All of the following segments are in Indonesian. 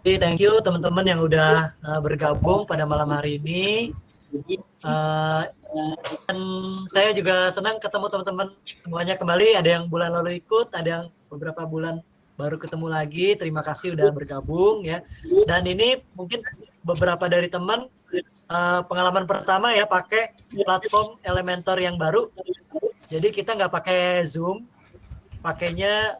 Thank you teman-teman yang udah bergabung pada malam hari ini. Dan saya juga senang ketemu teman-teman semuanya kembali. Ada yang bulan lalu ikut, ada yang beberapa bulan baru ketemu lagi. Terima kasih udah bergabung ya. Dan ini mungkin beberapa dari teman pengalaman pertama ya pakai platform Elementor yang baru. Jadi kita nggak pakai Zoom, pakainya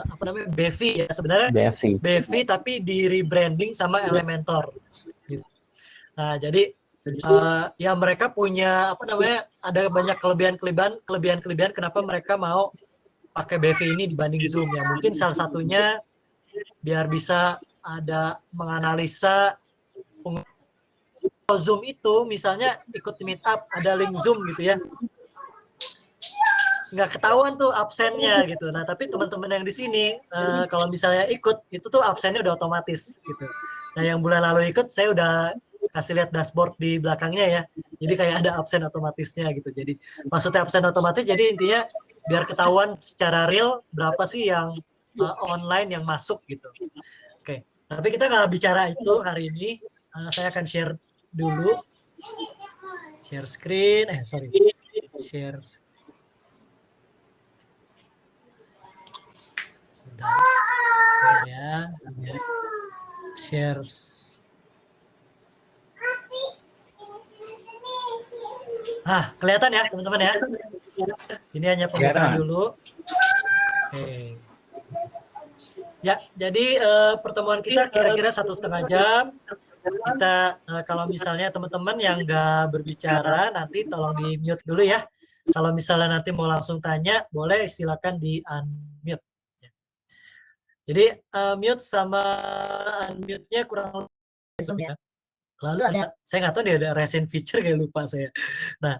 apa namanya Bevi ya, sebenarnya Bevi tapi di rebranding sama Elementor gitu. Nah jadi ya mereka punya apa namanya, ada banyak kelebihan kenapa mereka mau pakai Bevi ini dibanding Zoom ya. Mungkin salah satunya biar bisa ada menganalisa Zoom itu, misalnya ikut meet up ada link Zoom gitu ya, nggak ketahuan tuh absennya gitu. Nah tapi teman-teman yang di sini kalau misalnya ikut itu tuh absennya udah otomatis gitu. Nah yang bulan lalu ikut saya udah kasih lihat dashboard di belakangnya ya. Jadi kayak ada absen otomatisnya gitu. Jadi maksudnya absen otomatis jadi intinya biar ketahuan secara real berapa sih yang online yang masuk gitu. Oke. Tapi kita nggak bicara itu hari ini. Saya akan share dulu. Share screen. Sorry. Share. Sebentar ya. Share. Kelihatan ya teman-teman ya. Ini hanya pembukaan dulu. Oke. Ya, jadi pertemuan kita kira-kira 1,5 jam. Kita kalau misalnya teman-teman yang nggak berbicara nanti tolong di mute dulu ya. Kalau misalnya nanti mau langsung tanya, boleh silakan di unmute. Jadi mute sama unmute-nya kurang lebih ya. Lalu ada, saya nggak tahu dia ada recent feature kayak lupa saya. Nah,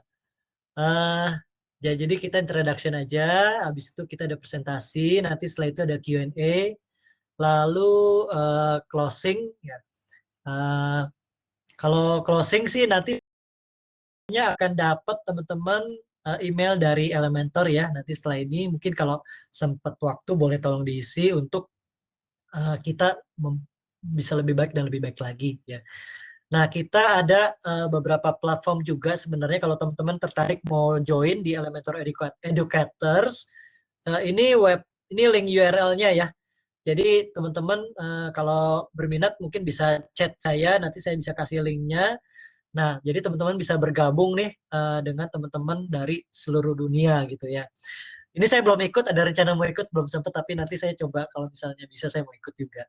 jadi kita introduction aja, habis itu kita ada presentasi, nanti setelah itu ada Q&A, lalu closing ya. Kalau closing sih nanti akan dapat teman-teman email dari Elementor ya. Nanti setelah ini mungkin kalau sempat waktu boleh tolong diisi untuk kita bisa lebih baik dan lebih baik lagi ya. Nah, kita ada beberapa platform juga sebenarnya kalau teman-teman tertarik mau join di Elementor Educators. Ini link URL-nya ya. Jadi teman-teman kalau berminat mungkin bisa chat saya, nanti saya bisa kasih linknya. Nah, jadi teman-teman bisa bergabung nih dengan teman-teman dari seluruh dunia gitu ya. Ini saya belum ikut, ada rencana mau ikut, belum sempat, tapi nanti saya coba kalau misalnya bisa saya mau ikut juga.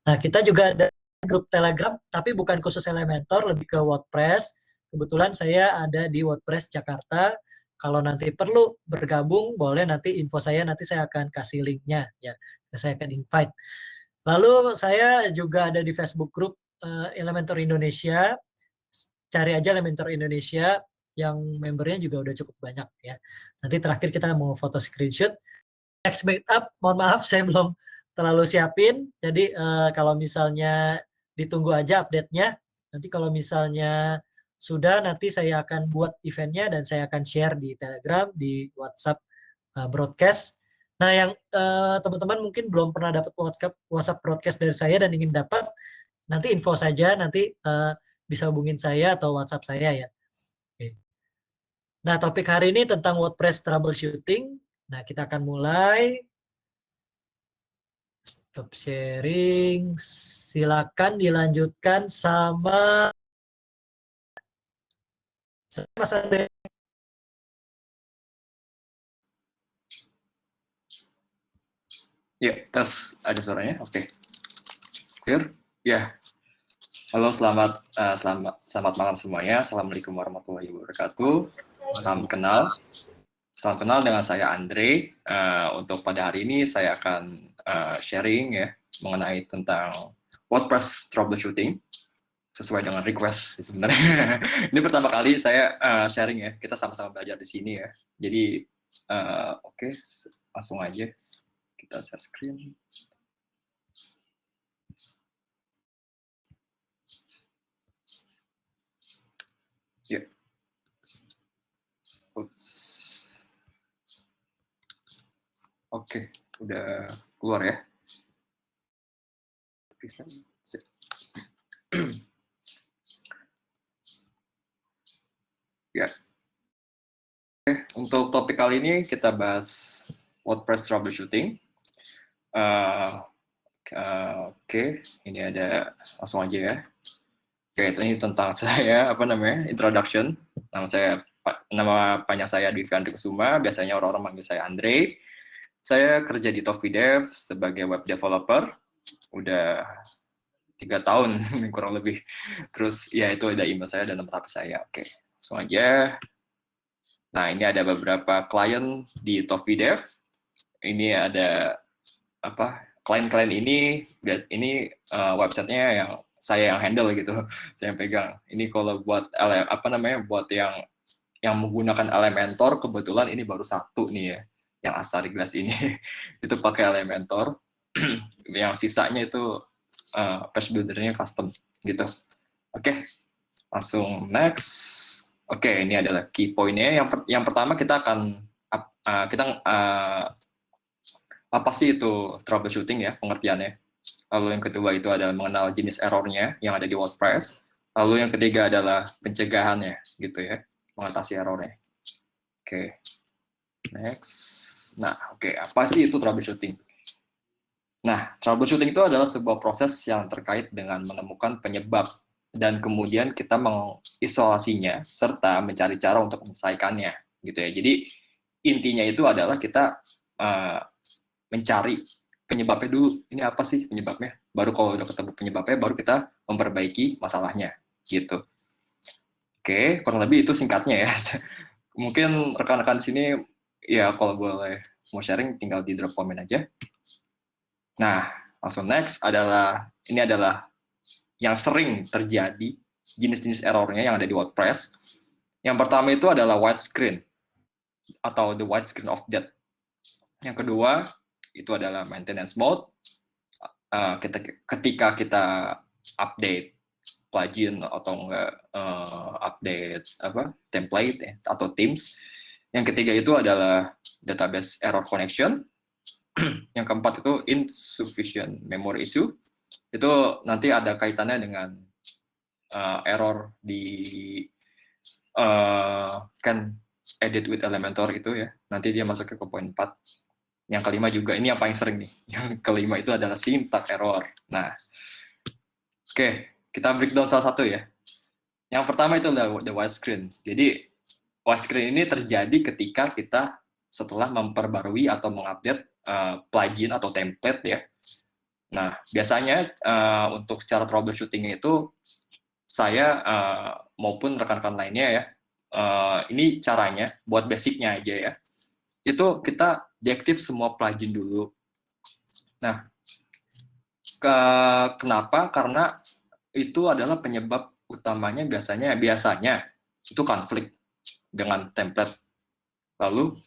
Nah, kita juga ada grup Telegram, tapi bukan khusus Elementor, lebih ke WordPress. Kebetulan saya ada di WordPress Jakarta. Kalau nanti perlu bergabung, boleh nanti info saya, nanti saya akan kasih linknya. Ya, saya akan invite. Lalu saya juga ada di Facebook group Elementor Indonesia. Cari aja Elementor Indonesia, yang membernya juga udah cukup banyak ya. Nanti terakhir kita mau foto screenshot. Next meetup, mohon maaf saya belum terlalu siapin. Jadi kalau misalnya ditunggu aja update-nya. Nanti kalau misalnya sudah, nanti saya akan buat eventnya dan saya akan share di Telegram, di WhatsApp broadcast. Nah, yang teman-teman mungkin belum pernah dapat WhatsApp broadcast dari saya dan ingin dapat, nanti info saja, nanti bisa hubungin saya atau WhatsApp saya ya. Oke. Nah, topik hari ini tentang WordPress troubleshooting. Nah, kita akan mulai. Stop sharing. Silakan dilanjutkan sama Mas Andre. Ya, tes ada suaranya. Oke. Clear? Ya. Halo, selamat malam semuanya. Assalamualaikum warahmatullahi wabarakatuh. Salam kenal dengan saya Andre. Untuk pada hari ini saya akan sharing ya mengenai tentang WordPress troubleshooting sesuai dengan request sebenarnya. Ini pertama kali saya sharing ya. Kita sama-sama belajar di sini ya. Jadi oke, langsung aja kita share screen. Ya. Oke, udah keluar ya. Ya. Untuk topik kali ini kita bahas WordPress troubleshooting. Oke, ini ada langsung aja ya. Oke, ini tentang saya introduction. Nama panjang saya Dwi Andri Kusuma. Biasanya orang-orang manggil saya Andre. Saya kerja di Toffee sebagai web developer. Udah 3 tahun kurang lebih. Terus ya itu ada email saya dan nomor HP saya. Oke, langsung aja. Nah, ini ada beberapa klien di Toffee Dev. Ini ada klien-klien ini websitenya yang saya yang handle gitu, saya yang pegang. Ini kalau buat buat yang menggunakan Elementor, kebetulan ini baru satu nih ya, yang Astari Glass ini itu pakai Elementor. Yang sisanya itu page builder-nya custom gitu. Oke, langsung next. Oke, ini adalah key point-nya. Yang pertama kita akan apa sih itu troubleshooting ya, pengertiannya. Lalu yang kedua itu adalah mengenal jenis errornya yang ada di WordPress. Lalu yang ketiga adalah pencegahannya gitu ya, mengatasi errornya. Oke, next. Nah, apa sih itu troubleshooting? Nah, troubleshooting itu adalah sebuah proses yang terkait dengan menemukan penyebab dan kemudian kita mengisolasinya serta mencari cara untuk menyelesaikannya gitu ya. Jadi intinya itu adalah kita mencari penyebabnya dulu. Ini apa sih penyebabnya? Baru kalau udah ketemu penyebabnya, baru kita memperbaiki masalahnya gitu. Oke, kurang lebih itu singkatnya ya. Mungkin rekan-rekan sini ya kalau boleh mau sharing tinggal di drop comment aja. Nah, langsung next ini adalah yang sering terjadi jenis-jenis errornya yang ada di WordPress. Yang pertama itu adalah white screen atau the white screen of death. Yang kedua itu adalah maintenance mode. Ketika kita update plugin atau enggak update template atau themes. Yang ketiga itu adalah database error connection. Yang keempat itu insufficient memory issue. Itu nanti ada kaitannya dengan error di kan edit with Elementor itu ya. Nanti dia masuk ke poin 4. Yang kelima juga, ini yang paling sering nih. Yang kelima itu adalah syntax error. Nah, oke, kita breakdown salah satu ya. Yang pertama itu adalah the white screen. Jadi, white screen ini terjadi ketika kita setelah memperbarui atau mengupdate plugin atau template ya. Nah, biasanya untuk cara troubleshooting itu saya maupun rekan-rekan lainnya ya, ini caranya buat basicnya aja ya. Itu kita deaktif semua plugin dulu. Nah, kenapa? Karena itu adalah penyebab utamanya biasanya itu konflik dengan template. Lalu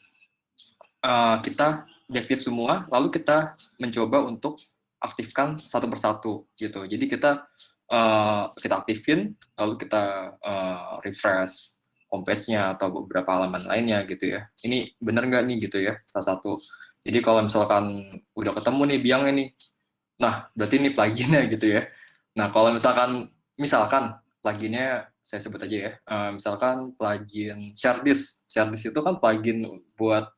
kita deaktif semua, lalu kita mencoba untuk aktifkan satu persatu gitu. Jadi kita aktifin, lalu kita refresh homepage-nya atau beberapa halaman lainnya gitu ya. Ini bener nggak nih gitu ya, salah satu. Jadi kalau misalkan udah ketemu nih biangnya nih, nah berarti ini pluginnya gitu ya. Nah kalau misalkan pluginnya saya sebut aja ya, misalkan plugin ShareDisk. ShareDisk itu kan plugin buat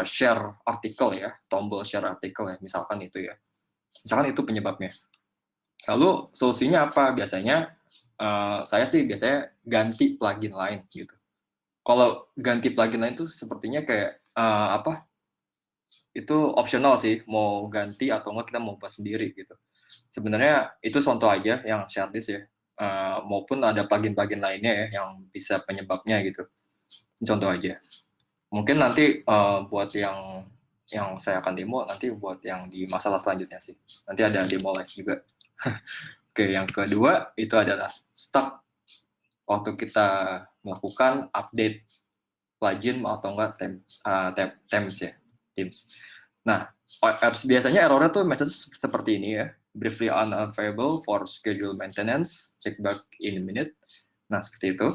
share artikel ya, tombol share artikel ya, misalkan itu ya. Misalkan itu penyebabnya. Lalu solusinya apa? Biasanya saya sih biasanya ganti plugin lain gitu. Kalau ganti plugin lain itu sepertinya kayak itu optional sih, mau ganti atau enggak kita mau buat sendiri gitu. Sebenarnya itu contoh aja yang ShareDisk ya, maupun ada plugin-plugin lainnya ya yang bisa penyebabnya gitu. Contoh aja. Mungkin nanti buat yang saya akan demo nanti buat yang di masalah selanjutnya sih. Nanti ada demo live juga. Oke, yang kedua itu adalah stuck waktu kita melakukan update plugin atau enggak themes. Nah, biasanya errornya tuh message seperti ini ya. Briefly unavailable for schedule maintenance, check back in a minute. Nah, seperti itu.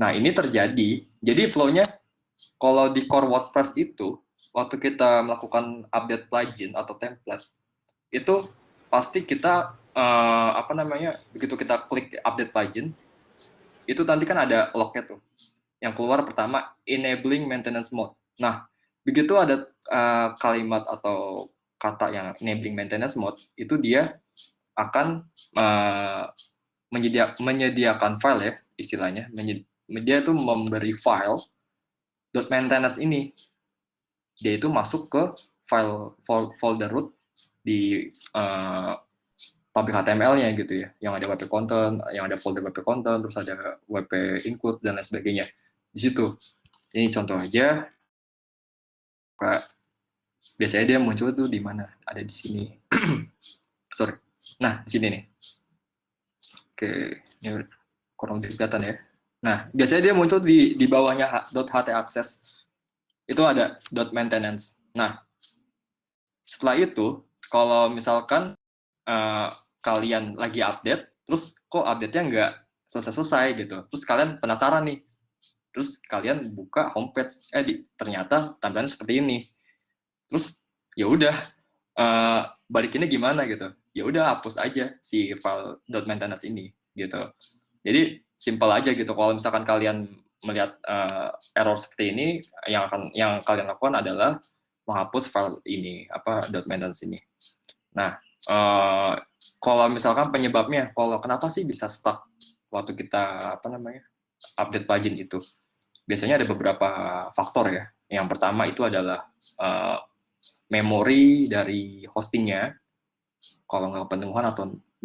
Nah, ini terjadi. Jadi flow-nya kalau di core WordPress itu, waktu kita melakukan update plugin atau template, itu pasti kita apa namanya, begitu kita klik update plugin, itu nanti kan ada lognya tuh. Yang keluar pertama enabling maintenance mode. Nah, begitu ada kalimat atau kata yang enabling maintenance mode, itu dia akan menyediakan file ya, istilahnya. Dia tuh memberi file .maintenance ini. Dia itu masuk ke file folder root di public HTML-nya gitu ya, yang ada WP content, yang ada folder WP content, terus ada WP include dan lain sebagainya. Di situ. Ini contoh aja. Biasanya dia muncul tuh di mana? Ada di sini. Sorry. Nah, di sini nih. Oke, ini kurang kelihatan ya. Nah, biasanya dia muncul di bawahnya .htaccess. Itu ada .maintenance. Nah, setelah itu, kalau misalkan kalian lagi update, terus kok update-nya nggak selesai-selesai gitu. Terus kalian penasaran nih. Terus kalian buka homepage, ternyata tampilannya seperti ini. Terus ya udah, balikinnya gimana gitu. Ya udah hapus aja si file .maintenance ini gitu. Jadi simpel aja gitu. Kalau misalkan kalian melihat error seperti ini, yang kalian lakukan adalah menghapus file ini, .maintenance ini. Nah, kalau misalkan penyebabnya, kalau kenapa sih bisa stuck waktu kita update plugin itu? Biasanya ada beberapa faktor ya. Yang pertama itu adalah memori dari hostingnya, kalau nggak kepenuhan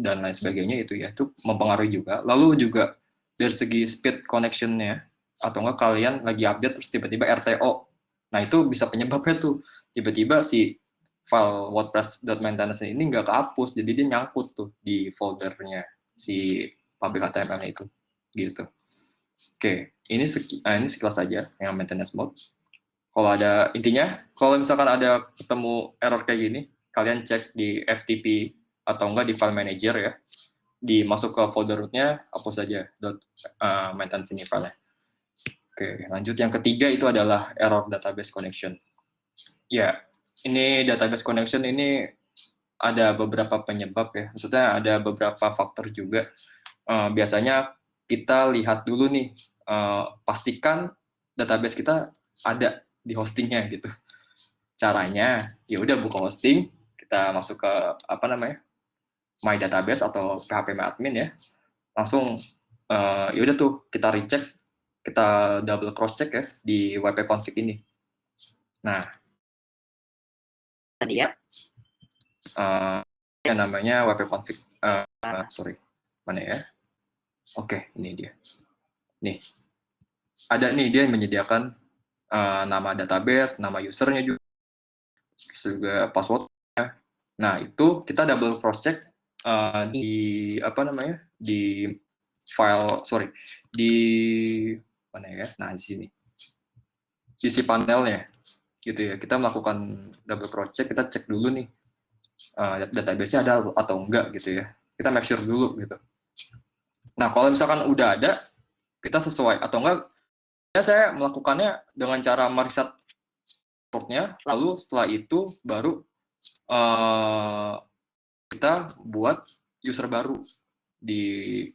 dan lain sebagainya itu mempengaruhi juga. Lalu juga dari segi speed connection-nya, atau nggak kalian lagi update terus tiba-tiba RTO. Nah itu bisa penyebabnya tuh, tiba-tiba si file WordPress.maintenance ini nggak kehapus, jadi dia nyangkut tuh di foldernya si public HTML itu, gitu. Oke, ini sekilas saja yang maintenance mode. Kalau ada intinya, kalau misalkan ada ketemu error kayak gini, kalian cek di FTP atau enggak di file manager ya, dimasuk ke folder rootnya, hapus saja maintenance ini file-nya. Oke, lanjut yang ketiga itu adalah error database connection. Ya, ini database connection ini ada beberapa penyebab ya, maksudnya ada beberapa faktor juga. Biasanya kita lihat dulu nih, pastikan database kita ada di hostingnya gitu. Caranya, ya udah buka hosting, kita masuk ke my database atau phpMyAdmin ya, langsung ya udah tuh kita recheck, kita double cross check ya di wp config ini. Nah, tadi ya, yang namanya wp config, sorry, mana ya? Oke, ini dia. Nih, ada nih dia yang menyediakan nama database, nama usernya juga passwordnya. Nah itu kita double cross check di di file, di mana ya? Nah di sini, di si panelnya, gitu ya. Kita melakukan double cross check, kita cek dulu nih database-nya ada atau enggak gitu ya. Kita make sure dulu gitu. Nah kalau misalkan udah ada, kita sesuai atau enggak, ya saya melakukannya dengan cara mereset passwordnya, lalu setelah itu baru kita buat user baru di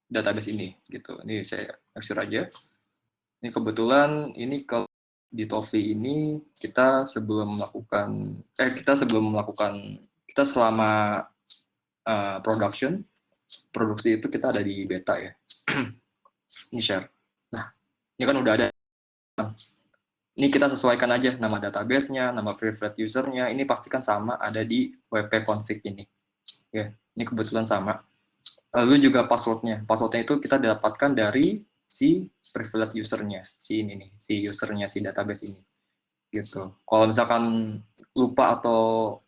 database ini gitu. Ini saya make sure aja. Ini kebetulan ini kalau di Toffee ini kita selama produksi itu kita ada di beta ya. Ini share. Nah, ini kan udah ada. Ini kita sesuaikan aja nama database-nya, nama preferred user-nya, ini pastikan sama ada di wp config ini. Ya, ini kebetulan sama. Lalu juga password-nya. Password-nya itu kita dapatkan dari si privileged user-nya, si ini nih, si user-nya si database ini. Gitu. Kalau misalkan lupa atau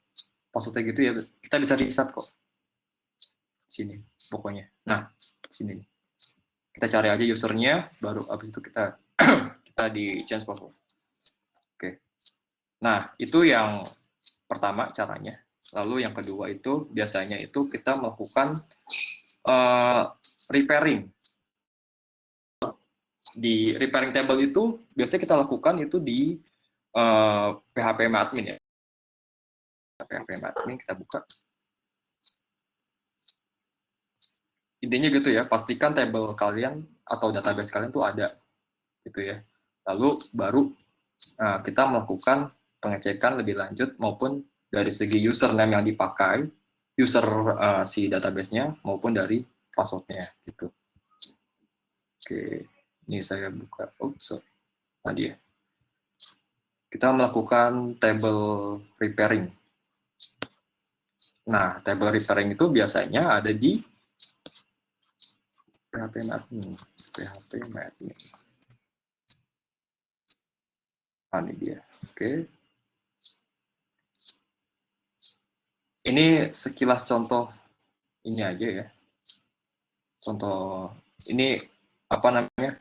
password-nya gitu ya, kita bisa reset kok. Sini pokoknya. Nah, sini nih. Kita cari aja user-nya, baru habis itu kita di change password. Oke. Nah, itu yang pertama caranya. Lalu yang kedua itu biasanya itu kita melakukan repairing. Di repairing table itu biasanya kita lakukan itu di phpMyAdmin ya. phpMyAdmin kita buka. intinya gitu ya, pastikan table kalian atau database kalian tuh ada gitu ya. Lalu baru kita melakukan pengecekan lebih lanjut maupun dari segi username yang dipakai, user si database-nya maupun dari password-nya gitu. Oke, ini saya buka. Oh, sorry. Tadi ya. Kita melakukan table repairing. Nah, table repairing itu biasanya ada di PHP admin. Ini dia. Oke. Ini sekilas contoh ini aja ya. Contoh ini apa namanya?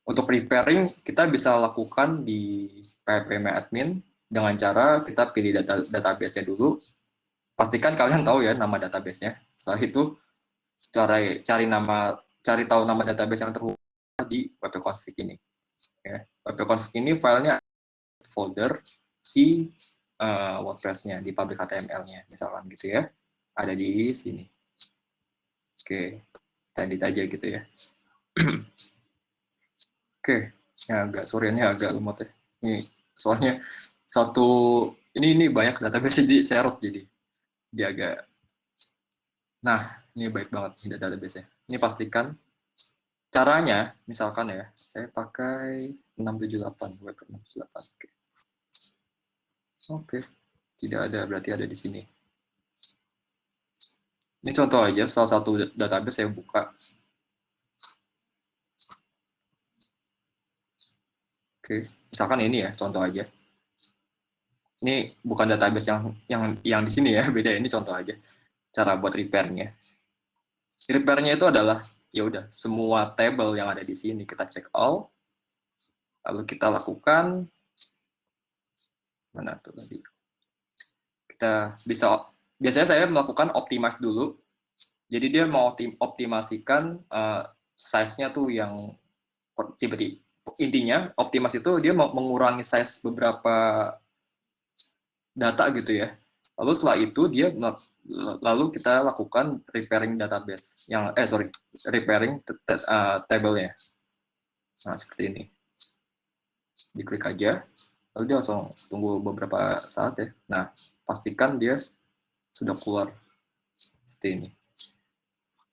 Untuk repairing kita bisa lakukan di PHP admin dengan cara kita pilih database-nya dulu. Pastikan kalian tahu ya nama database-nya. Setelah itu cari tahu nama database yang terhubung di wp-config ini. Ya. Wp-config ini filenya folder si WordPress-nya di public HTML-nya misalkan gitu ya. Ada di sini. Oke, kita edit aja gitu ya. Oke, ya ini agak lemot ya. Ini soalnya ini banyak database di serot jadi dia agak. Nah, ini baik banget ini database-nya. Ini pastikan caranya, misalkan ya, saya pakai 678 web 678. Oke. Tidak ada, berarti ada di sini. Ini contoh aja, salah satu database saya buka. Oke, misalkan ini ya, contoh aja. Ini bukan database yang di sini ya, beda. Ini contoh aja. Cara buat repairnya. Repairnya itu adalah ya udah semua table yang ada di sini kita cek all, lalu kita lakukan mana tuh tadi. Kita bisa biasanya saya melakukan optimize dulu. Jadi dia mau optimasikan size-nya tuh yang tiba-tiba. Intinya optimasi itu dia mau mengurangi size beberapa data gitu ya. Lalu setelah itu lalu kita lakukan repairing database repairing table-nya. Nah, seperti ini. Diklik aja, lalu dia langsung tunggu beberapa saat ya. Nah, pastikan dia sudah keluar seperti ini.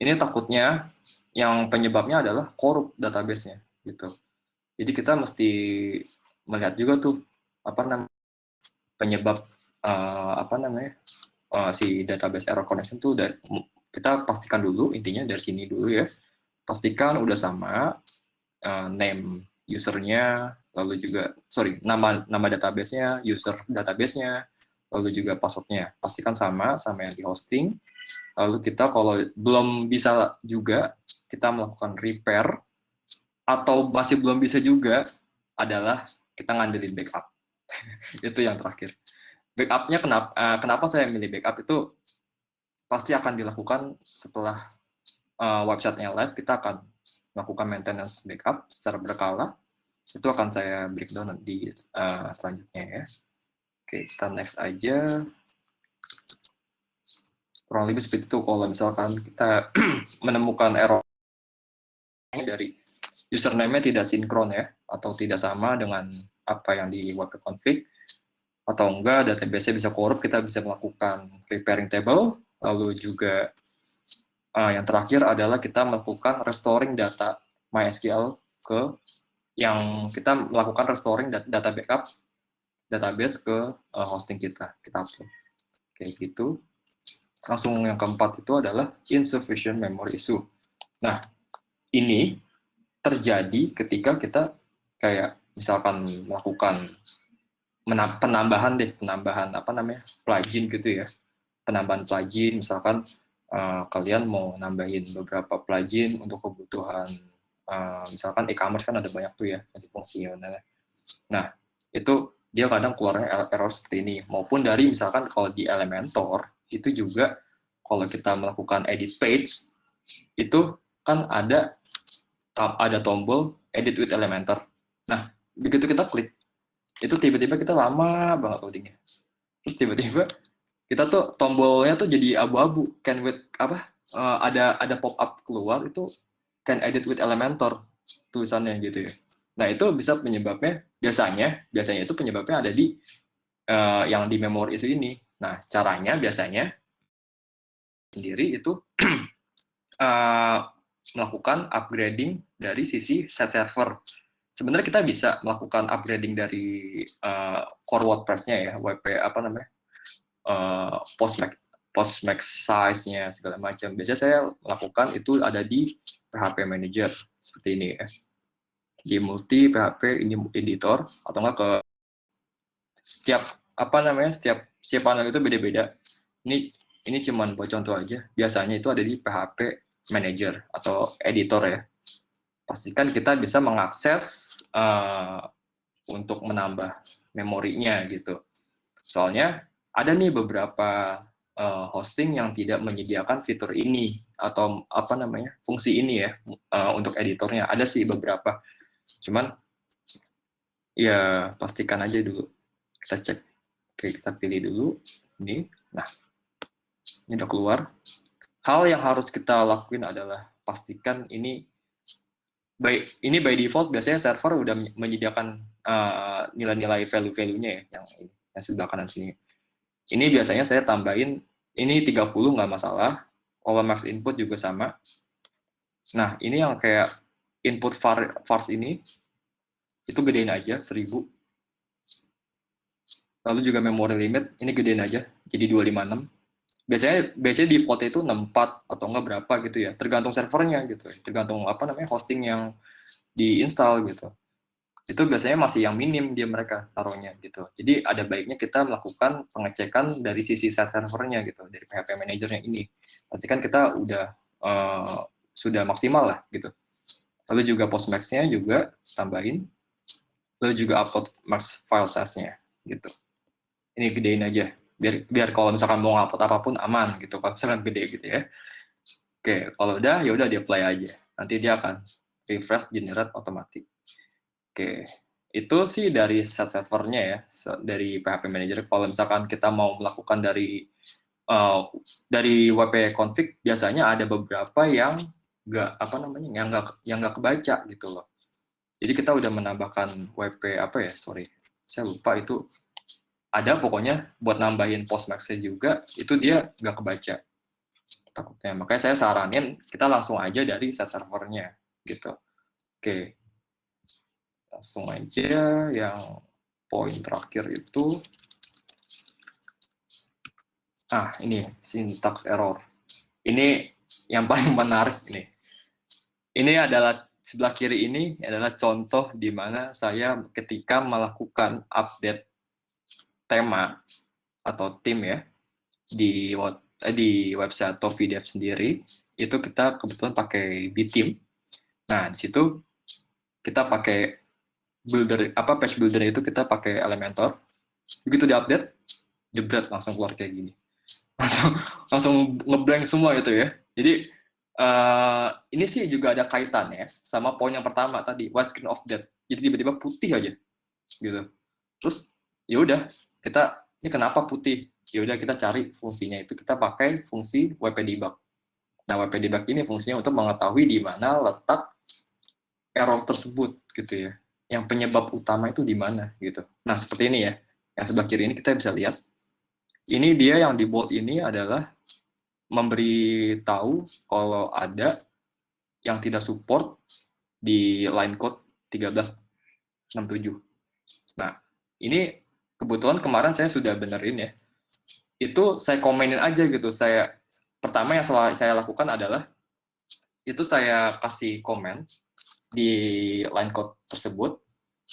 Ini takutnya yang penyebabnya adalah korup database-nya gitu. Jadi kita mesti melihat juga tuh penyebab si database error connection tuh kita pastikan dulu, intinya dari sini dulu ya. Pastikan udah sama name usernya, lalu juga nama database-nya, user database-nya, lalu juga password-nya. Pastikan sama yang di hosting. Lalu kita kalau belum bisa juga, kita melakukan repair, atau masih belum bisa juga adalah kita ngandelin backup. Itu yang terakhir. Backup-nya kenapa saya milih backup itu pasti akan dilakukan setelah website-nya live. Kita akan melakukan maintenance backup secara berkala. Itu akan saya breakdown di selanjutnya ya. Oke, kita next aja. Kurang lebih seperti itu kalau misalkan kita menemukan error dari username-nya tidak sinkron ya, atau tidak sama dengan apa yang di wp-config, atau enggak database-nya bisa korup, kita bisa melakukan repairing table. Lalu juga yang terakhir adalah kita melakukan restoring data MySQL yang kita melakukan restoring data backup database ke hosting kita upload. Kayak gitu. Langsung yang keempat itu adalah insufficient memory issue. Nah, ini terjadi ketika kita kayak misalkan melakukan penambahan plugin gitu ya. Penambahan plugin, misalkan kalian mau nambahin beberapa plugin untuk kebutuhan misalkan e-commerce kan ada banyak tuh ya fungsi-fungsinya. Nah, itu dia kadang keluarnya error seperti ini. Maupun dari misalkan kalau di Elementor itu juga kalau kita melakukan edit page itu kan ada tombol edit with Elementor. Nah, begitu kita klik itu tiba-tiba kita lama banget loadingnya. Terus tiba-tiba kita tuh tombolnya tuh jadi abu-abu, can wait ada pop up keluar itu can edit with Elementor tulisannya gitu ya. Nah itu bisa penyebabnya biasanya itu penyebabnya ada di yang di memori isu ini. Nah caranya biasanya sendiri itu melakukan upgrading dari sisi set server. Sebenarnya kita bisa melakukan upgrading dari core WordPress-nya ya, WP apa namanya, Postmax size-nya segala macam. Biasanya saya lakukan itu ada di PHP Manager seperti ini ya, di multi PHP ini editor atau enggak ke setiap apa namanya setiap panel itu beda-beda. Ini cuman buat contoh aja. Biasanya itu ada di PHP Manager atau editor ya. Pastikan kita bisa mengakses untuk menambah memorinya gitu. Soalnya ada nih beberapa hosting yang tidak menyediakan fitur ini atau apa namanya fungsi ini ya untuk editornya. Ada sih beberapa. Cuman ya pastikan aja dulu. Kita cek. Oke, kita pilih dulu ini. Nah, ini udah keluar. Hal yang harus kita lakuin adalah pastikan ini by default biasanya server udah menyediakan nilai-nilai value-value-nya ya, yang sebelah kanan sini. Ini biasanya saya tambahin, ini 30 nggak masalah, kalau max input juga sama. Nah, ini yang kayak input vars ini, itu gedein aja, 1000. Lalu juga memory limit, ini gedein aja, jadi 256. Biasanya default itu 64 atau enggak berapa gitu ya, tergantung servernya gitu, tergantung apa namanya hosting yang diinstal gitu. Itu biasanya masih yang minim dia mereka taruhnya gitu. Jadi ada baiknya kita melakukan pengecekan dari sisi set servernya gitu, dari PHP manajernya ini. Pastikan kita udah sudah maksimal lah gitu. Lalu juga Postmax-nya juga tambahin. Lalu juga upload max file size-nya gitu. Ini gedein aja. Biar kalau misalkan mau ngupload apapun aman gitu. Kalau misalkan gede gitu ya. Oke, kalau udah ya udah di apply aja. Nanti dia akan refresh generate otomatis. Oke, itu sih dari set servernya ya, dari PHP Manager. Kalau misalkan kita mau melakukan dari WP config, biasanya ada beberapa yang nggak apa namanya, yang nggak kebaca gitu loh. Jadi kita udah menambahkan WP apa ya, sorry, saya lupa itu. Ada pokoknya buat nambahin Postmax-nya juga, itu dia nggak kebaca takutnya. Makanya saya saranin kita langsung aja dari set servernya gitu. Oke. Langsung aja yang poin terakhir itu ini syntax error. Ini yang paling menarik ini. Ini adalah sebelah kiri ini adalah contoh di mana saya ketika melakukan update tema atau theme ya di website Toffee Dev sendiri, itu kita kebetulan pakai btheme. Nah, di situ kita pakai page builder itu kita pakai Elementor. Begitu diupdate, jebret langsung keluar kayak gini. Langsung ngeblank semua itu ya. Jadi ini sih juga ada kaitannya sama poin yang pertama tadi, white screen of death. Jadi tiba-tiba putih aja gitu. Terus ya udah, ini kenapa putih? Ya udah kita cari fungsinya itu, kita pakai fungsi WP debug. Nah, WP debug ini fungsinya untuk mengetahui di mana letak error tersebut gitu ya. Yang penyebab utama itu di mana gitu. Nah, seperti ini ya. Yang sebelah kiri ini kita bisa lihat. Ini dia yang di bold ini adalah memberitahu kalau ada yang tidak support di line code 1367. Nah, ini kebetulan kemarin saya sudah benerin ya. Itu saya komenin aja gitu. Pertama yang saya lakukan adalah itu saya kasih komen di line code tersebut.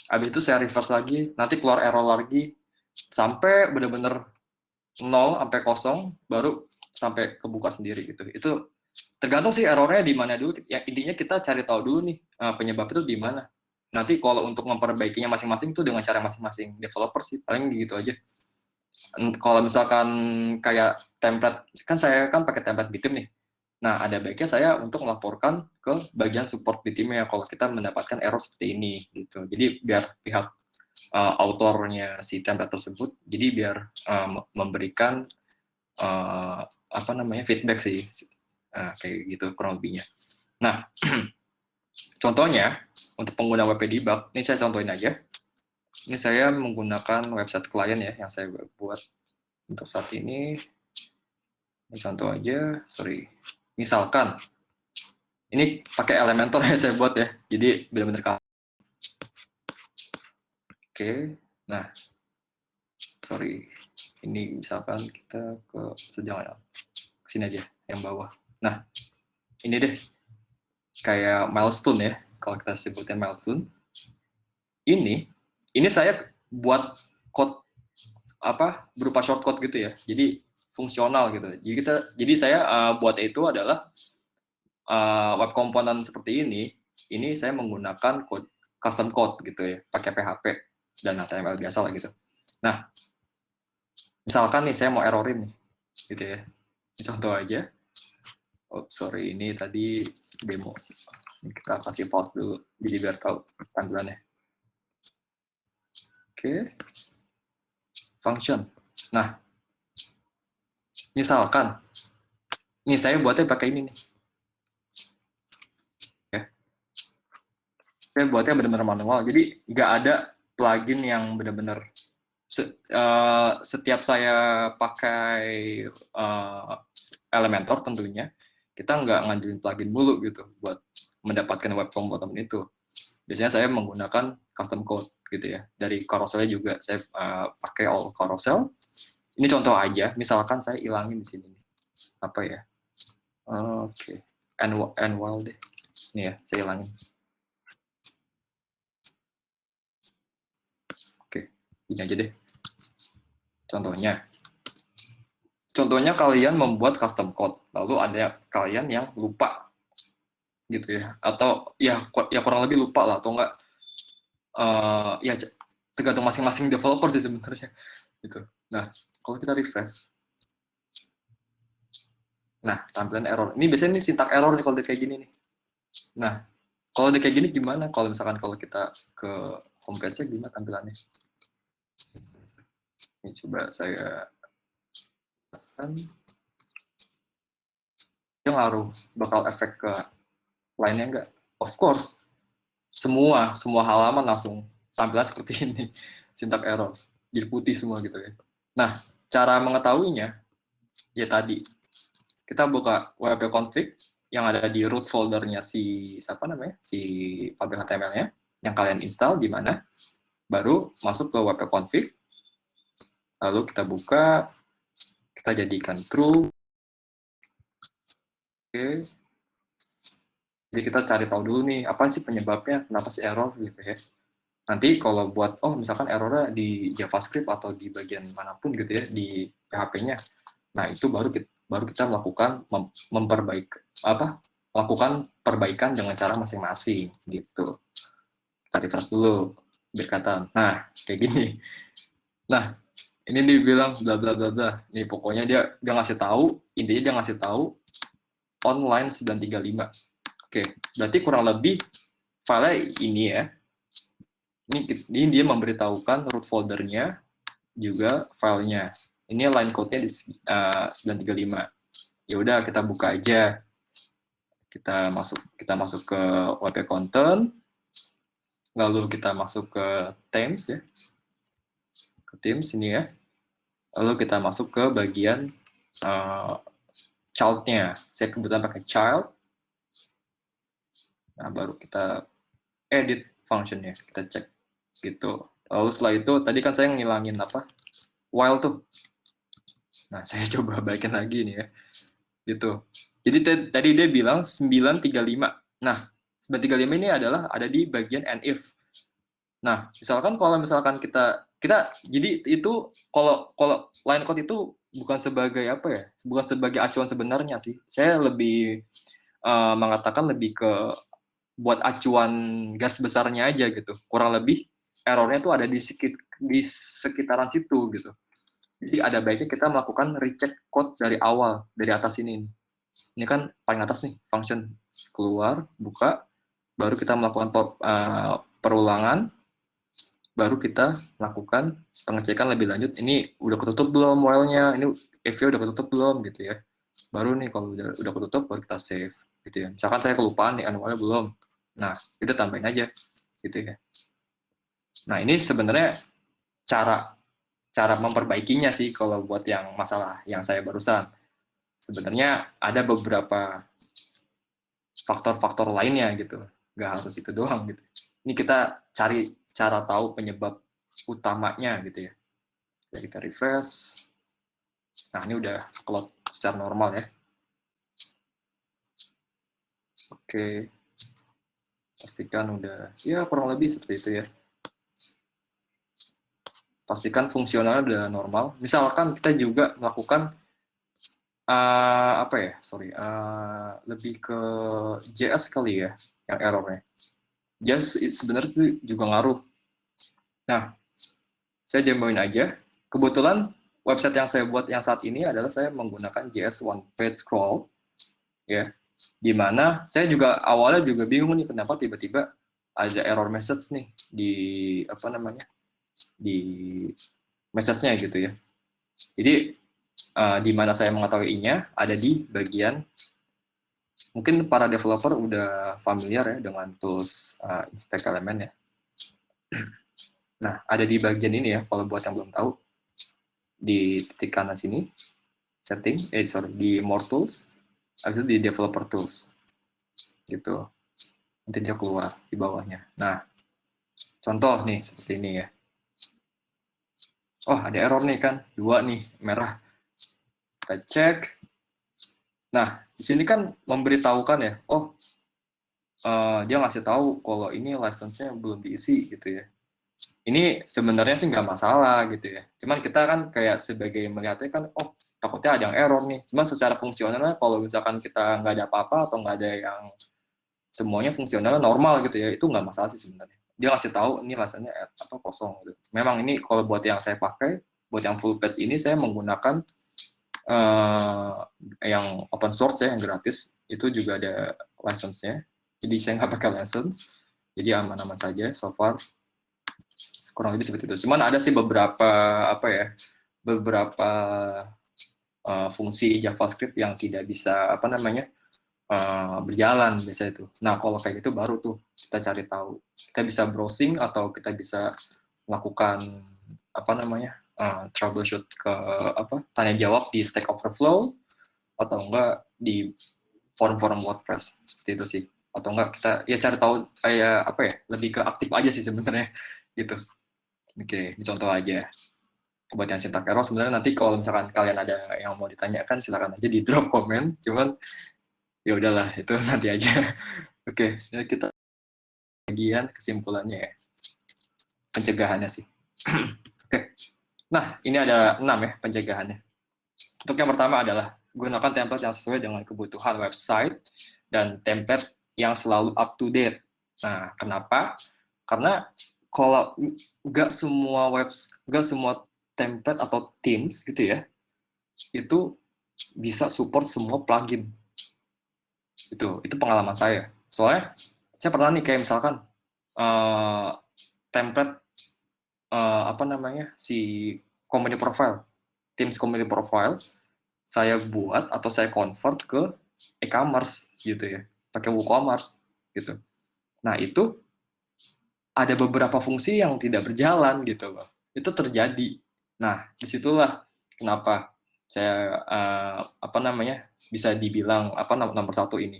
Habis itu saya reverse lagi, nanti keluar error lagi sampai benar-benar 0 sampai 0 baru sampai kebuka sendiri gitu. Itu tergantung sih errornya di mana dulu. Ya, intinya kita cari tahu dulu nih penyebab itu di mana. Nanti kalau untuk memperbaikinya masing-masing itu dengan cara masing-masing developer sih, paling gitu aja. Kalau misalkan kayak template, kan saya kan pakai template btheme nih. Nah, ada baiknya saya untuk melaporkan ke bagian support btheme ya kalau kita mendapatkan error seperti ini gitu. Jadi biar pihak autornya si template tersebut, jadi biar memberikan feedback sih Nah, kayak gitu kurang lebihnya. Nah, contohnya untuk pengguna WP Debug, ini saya contohin aja. Ini saya menggunakan website klien ya yang saya buat untuk saat ini. Ini contoh aja, sorry. Misalkan ini pakai Elementor yang saya buat ya, jadi benar-benar. Oke, nah, sorry. Ini misalkan kita ke sini aja, yang bawah. Nah, ini deh, kayak milestone ya, kalau kita sebutin milestone. Ini saya buat code apa berupa shortcode gitu ya, jadi fungsional gitu. Jadi saya buat itu adalah web komponen seperti ini saya menggunakan custom code gitu ya, pakai PHP dan HTML biasa lah gitu. Nah, misalkan nih saya mau errorin nih, gitu ya. Ini contoh aja. Oh, sorry, ini tadi demo. Ini kita kasih pause dulu, jadi biar tahu tampilannya. Oke. Function. Nah, misalkan, nih saya buatnya pakai ini nih. Ya. Saya buatnya benar-benar manual, jadi nggak ada plugin yang benar-benar setiap saya pakai Elementor tentunya, kita nggak ngandelin plugin mulu gitu buat mendapatkan web component itu. Biasanya saya menggunakan custom code gitu ya. Dari carousel juga saya pakai all carousel. Ini contoh aja, misalkan saya ilangin di sini. Apa ya? Oke. Annual deh. Ini ya, saya ilangin. Oke, ini aja deh. Contohnya kalian membuat custom code, lalu ada kalian yang lupa gitu ya, atau ya kurang lebih lupa lah, atau enggak ya tergantung masing-masing developer sih sebenarnya gitu. Nah, kalau kita refresh, nah tampilan error ini biasanya nih sintak error nih kalau dia kayak gini nih. Nah, kalau dia kayak gini gimana kalau misalkan kalau kita ke homepage-nya gimana tampilannya? Ini coba saya dia ngaruh bakal efek ke lainnya enggak? Of course, semua halaman langsung tampilan seperti ini, sintak error, jadi putih semua gitu ya. Nah, cara mengetahuinya ya tadi kita buka wp config yang ada di root foldernya si public HTML-nya yang kalian install di mana, baru masuk ke wp config, lalu kita buka, kita jadikan true. Oke. Jadi kita cari tahu dulu nih, apa sih penyebabnya, kenapa sih error gitu ya. Nanti kalau buat, misalkan errornya di JavaScript atau di bagian manapun gitu ya, di PHP-nya, nah itu baru kita melakukan melakukan perbaikan dengan cara masing-masing gitu. Kita refresh dulu, berkata, nah kayak gini. Nah, ini dibilang bla bla bla bla. Nih pokoknya dia ngasih tahu, intinya dia ngasih tahu online 935. Oke, berarti kurang lebih file ini ya. Ini dia memberitahukan root foldernya, juga filenya. Ini line code-nya di 935. Ya udah kita buka aja. Kita masuk ke wp content, lalu kita masuk ke themes ya. Ke themes ini ya. Lalu kita masuk ke bagian child-nya. Saya kebetulan pakai child. Nah, baru kita edit function-nya, kita cek gitu. Lalu setelah itu tadi kan saya ngilangin while tuh. Nah, saya coba balikin lagi nih ya. Gitu. Jadi tadi dia bilang 935. Nah, 935 ini adalah ada di bagian and if. Nah, kalau misalkan kita jadi itu kalau line code itu bukan sebagai bukan sebagai acuan sebenarnya sih. Saya lebih mengatakan lebih ke buat acuan gas besarnya aja gitu. Kurang lebih errornya tuh ada di sekitaran situ gitu. Jadi ada baiknya kita melakukan recheck code dari awal, dari atas ini. Ini kan paling atas nih, function keluar, buka, baru kita melakukan perulangan, baru kita lakukan pengecekan lebih lanjut. Ini udah ketutup belum while-nya, ini if-nya udah ketutup belum gitu ya. Baru nih kalau udah ketutup baru kita save gitu ya. Misalkan saya kelupaan nih anualnya belum. Nah, udah tambahin aja gitu ya. Nah, ini sebenarnya cara cara memperbaikinya sih kalau buat yang masalah yang saya barusan. Sebenarnya ada beberapa faktor-faktor lainnya gitu. Nggak harus itu doang gitu. Ini kita cari cara tahu penyebab utamanya gitu ya. Jadi kita refresh. Nah, ini udah upload secara normal ya. Oke. Pastikan udah, ya kurang lebih seperti itu ya. Pastikan fungsionalnya udah normal. Misalkan kita juga melakukan lebih ke JS kali ya, yang errornya. JS sebenarnya itu juga ngaruh. Nah, saya demoin aja. Kebetulan website yang saya buat yang saat ini adalah saya menggunakan JS One Page Scroll, ya. Dimana saya juga awalnya juga bingung nih kenapa tiba-tiba ada error message nih di di message-nya gitu ya. Jadi di mana saya mengetahuinya ada di bagian, mungkin para developer udah familiar ya dengan tools inspect element ya. Nah, ada di bagian ini ya, kalau buat yang belum tahu, di titik kanan sini, setting, di more tools, habis itu di developer tools, gitu. Nanti dia keluar di bawahnya. Nah, contoh nih, seperti ini ya. Oh, ada error nih kan, 2 nih, merah. Kita cek. Nah, di sini kan memberitahukan ya, oh, dia ngasih tahu kalau ini license-nya belum diisi gitu ya. Ini sebenarnya sih nggak masalah gitu ya. Cuman kita kan kayak sebagai melihatnya kan, oh takutnya ada yang error nih. Cuman secara fungsionalnya kalau misalkan kita nggak ada apa-apa atau nggak ada yang semuanya fungsionalnya normal gitu ya, itu nggak masalah sih sebenarnya. Dia ngasih tahu ini license-nya kosong gitu. Memang ini kalau buat yang saya pakai, buat yang full patch ini saya menggunakan yang open source ya, yang gratis. Itu juga ada license-nya. Jadi saya nggak pakai license, jadi aman-aman saja so far, kurang lebih seperti itu. Cuman ada sih beberapa fungsi JavaScript yang tidak bisa berjalan biasa itu. Nah kalau kayak gitu baru tuh kita cari tahu. Kita bisa browsing atau kita bisa melakukan troubleshoot ke tanya jawab di Stack Overflow atau enggak di forum-forum WordPress seperti itu sih. Atau enggak kita ya cari tahu lebih ke aktif aja sih sebenarnya gitu. Oke, ini contoh aja. Buat yang syntax error sebenarnya nanti kalau misalkan kalian ada yang mau ditanyakan silakan aja di drop komen. Cuman ya udahlah itu nanti aja. Oke, ya kita bagian kesimpulannya ya. Pencegahannya sih. Oke. Nah, ini ada 6 ya pencegahannya. Untuk yang pertama adalah gunakan template yang sesuai dengan kebutuhan website dan template yang selalu up to date. Nah, kenapa? Karena kalau nggak semua template atau themes gitu ya, itu bisa support semua plugin. Itu pengalaman saya. Soalnya saya pernah nih kayak misalkan template si company profile, themes company profile saya buat atau saya convert ke e-commerce gitu ya, pakai WooCommerce gitu. Nah itu ada beberapa fungsi yang tidak berjalan gitu loh. Itu terjadi. Nah disitulah kenapa saya bisa dibilang nomor 1 ini.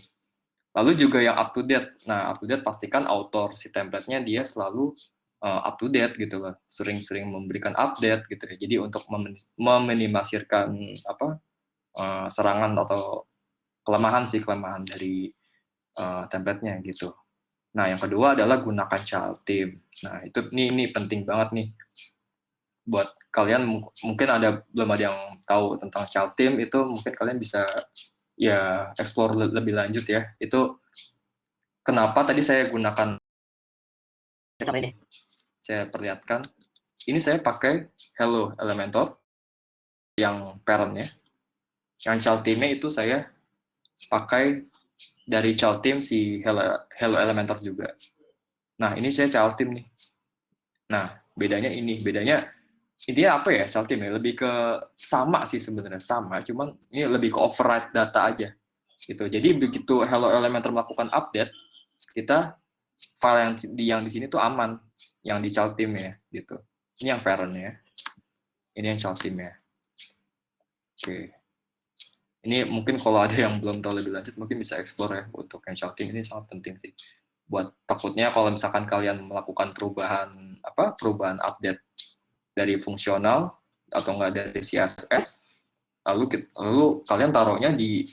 Lalu juga yang up to date. Nah up to date pastikan author si template-nya dia selalu up to date gitu loh. Sering-sering memberikan update gitu ya. Jadi untuk meminimalisirkan serangan atau kelemahan dari template-nya gitu. Nah, yang kedua adalah gunakan child theme. Nah, ini penting banget nih. Buat kalian mungkin belum ada yang tahu tentang child theme, itu mungkin kalian bisa ya explore lebih lanjut ya. Itu kenapa tadi saya gunakan ini. Saya perlihatkan. Ini saya pakai Hello Elementor yang parent-nya. Yang child theme-nya itu saya pakai dari child theme si Hello Elementor juga. Nah, ini saya child theme nih. Nah, bedanya intinya apa ya, child team ya, lebih ke sama sih sebenarnya, sama, cuman ini lebih ke override data aja gitu. Jadi begitu Hello Elementor melakukan update, kita file yang di sini tuh aman, yang di child team ya gitu. Ini yang parent-nya, ini yang child team ya. Oke. Ini mungkin kalau ada yang belum tahu lebih lanjut mungkin bisa explore ya untuk yang child team, ini sangat penting sih. Buat takutnya kalau misalkan kalian melakukan perubahan update dari fungsional atau enggak dari CSS, lalu kalian taruhnya di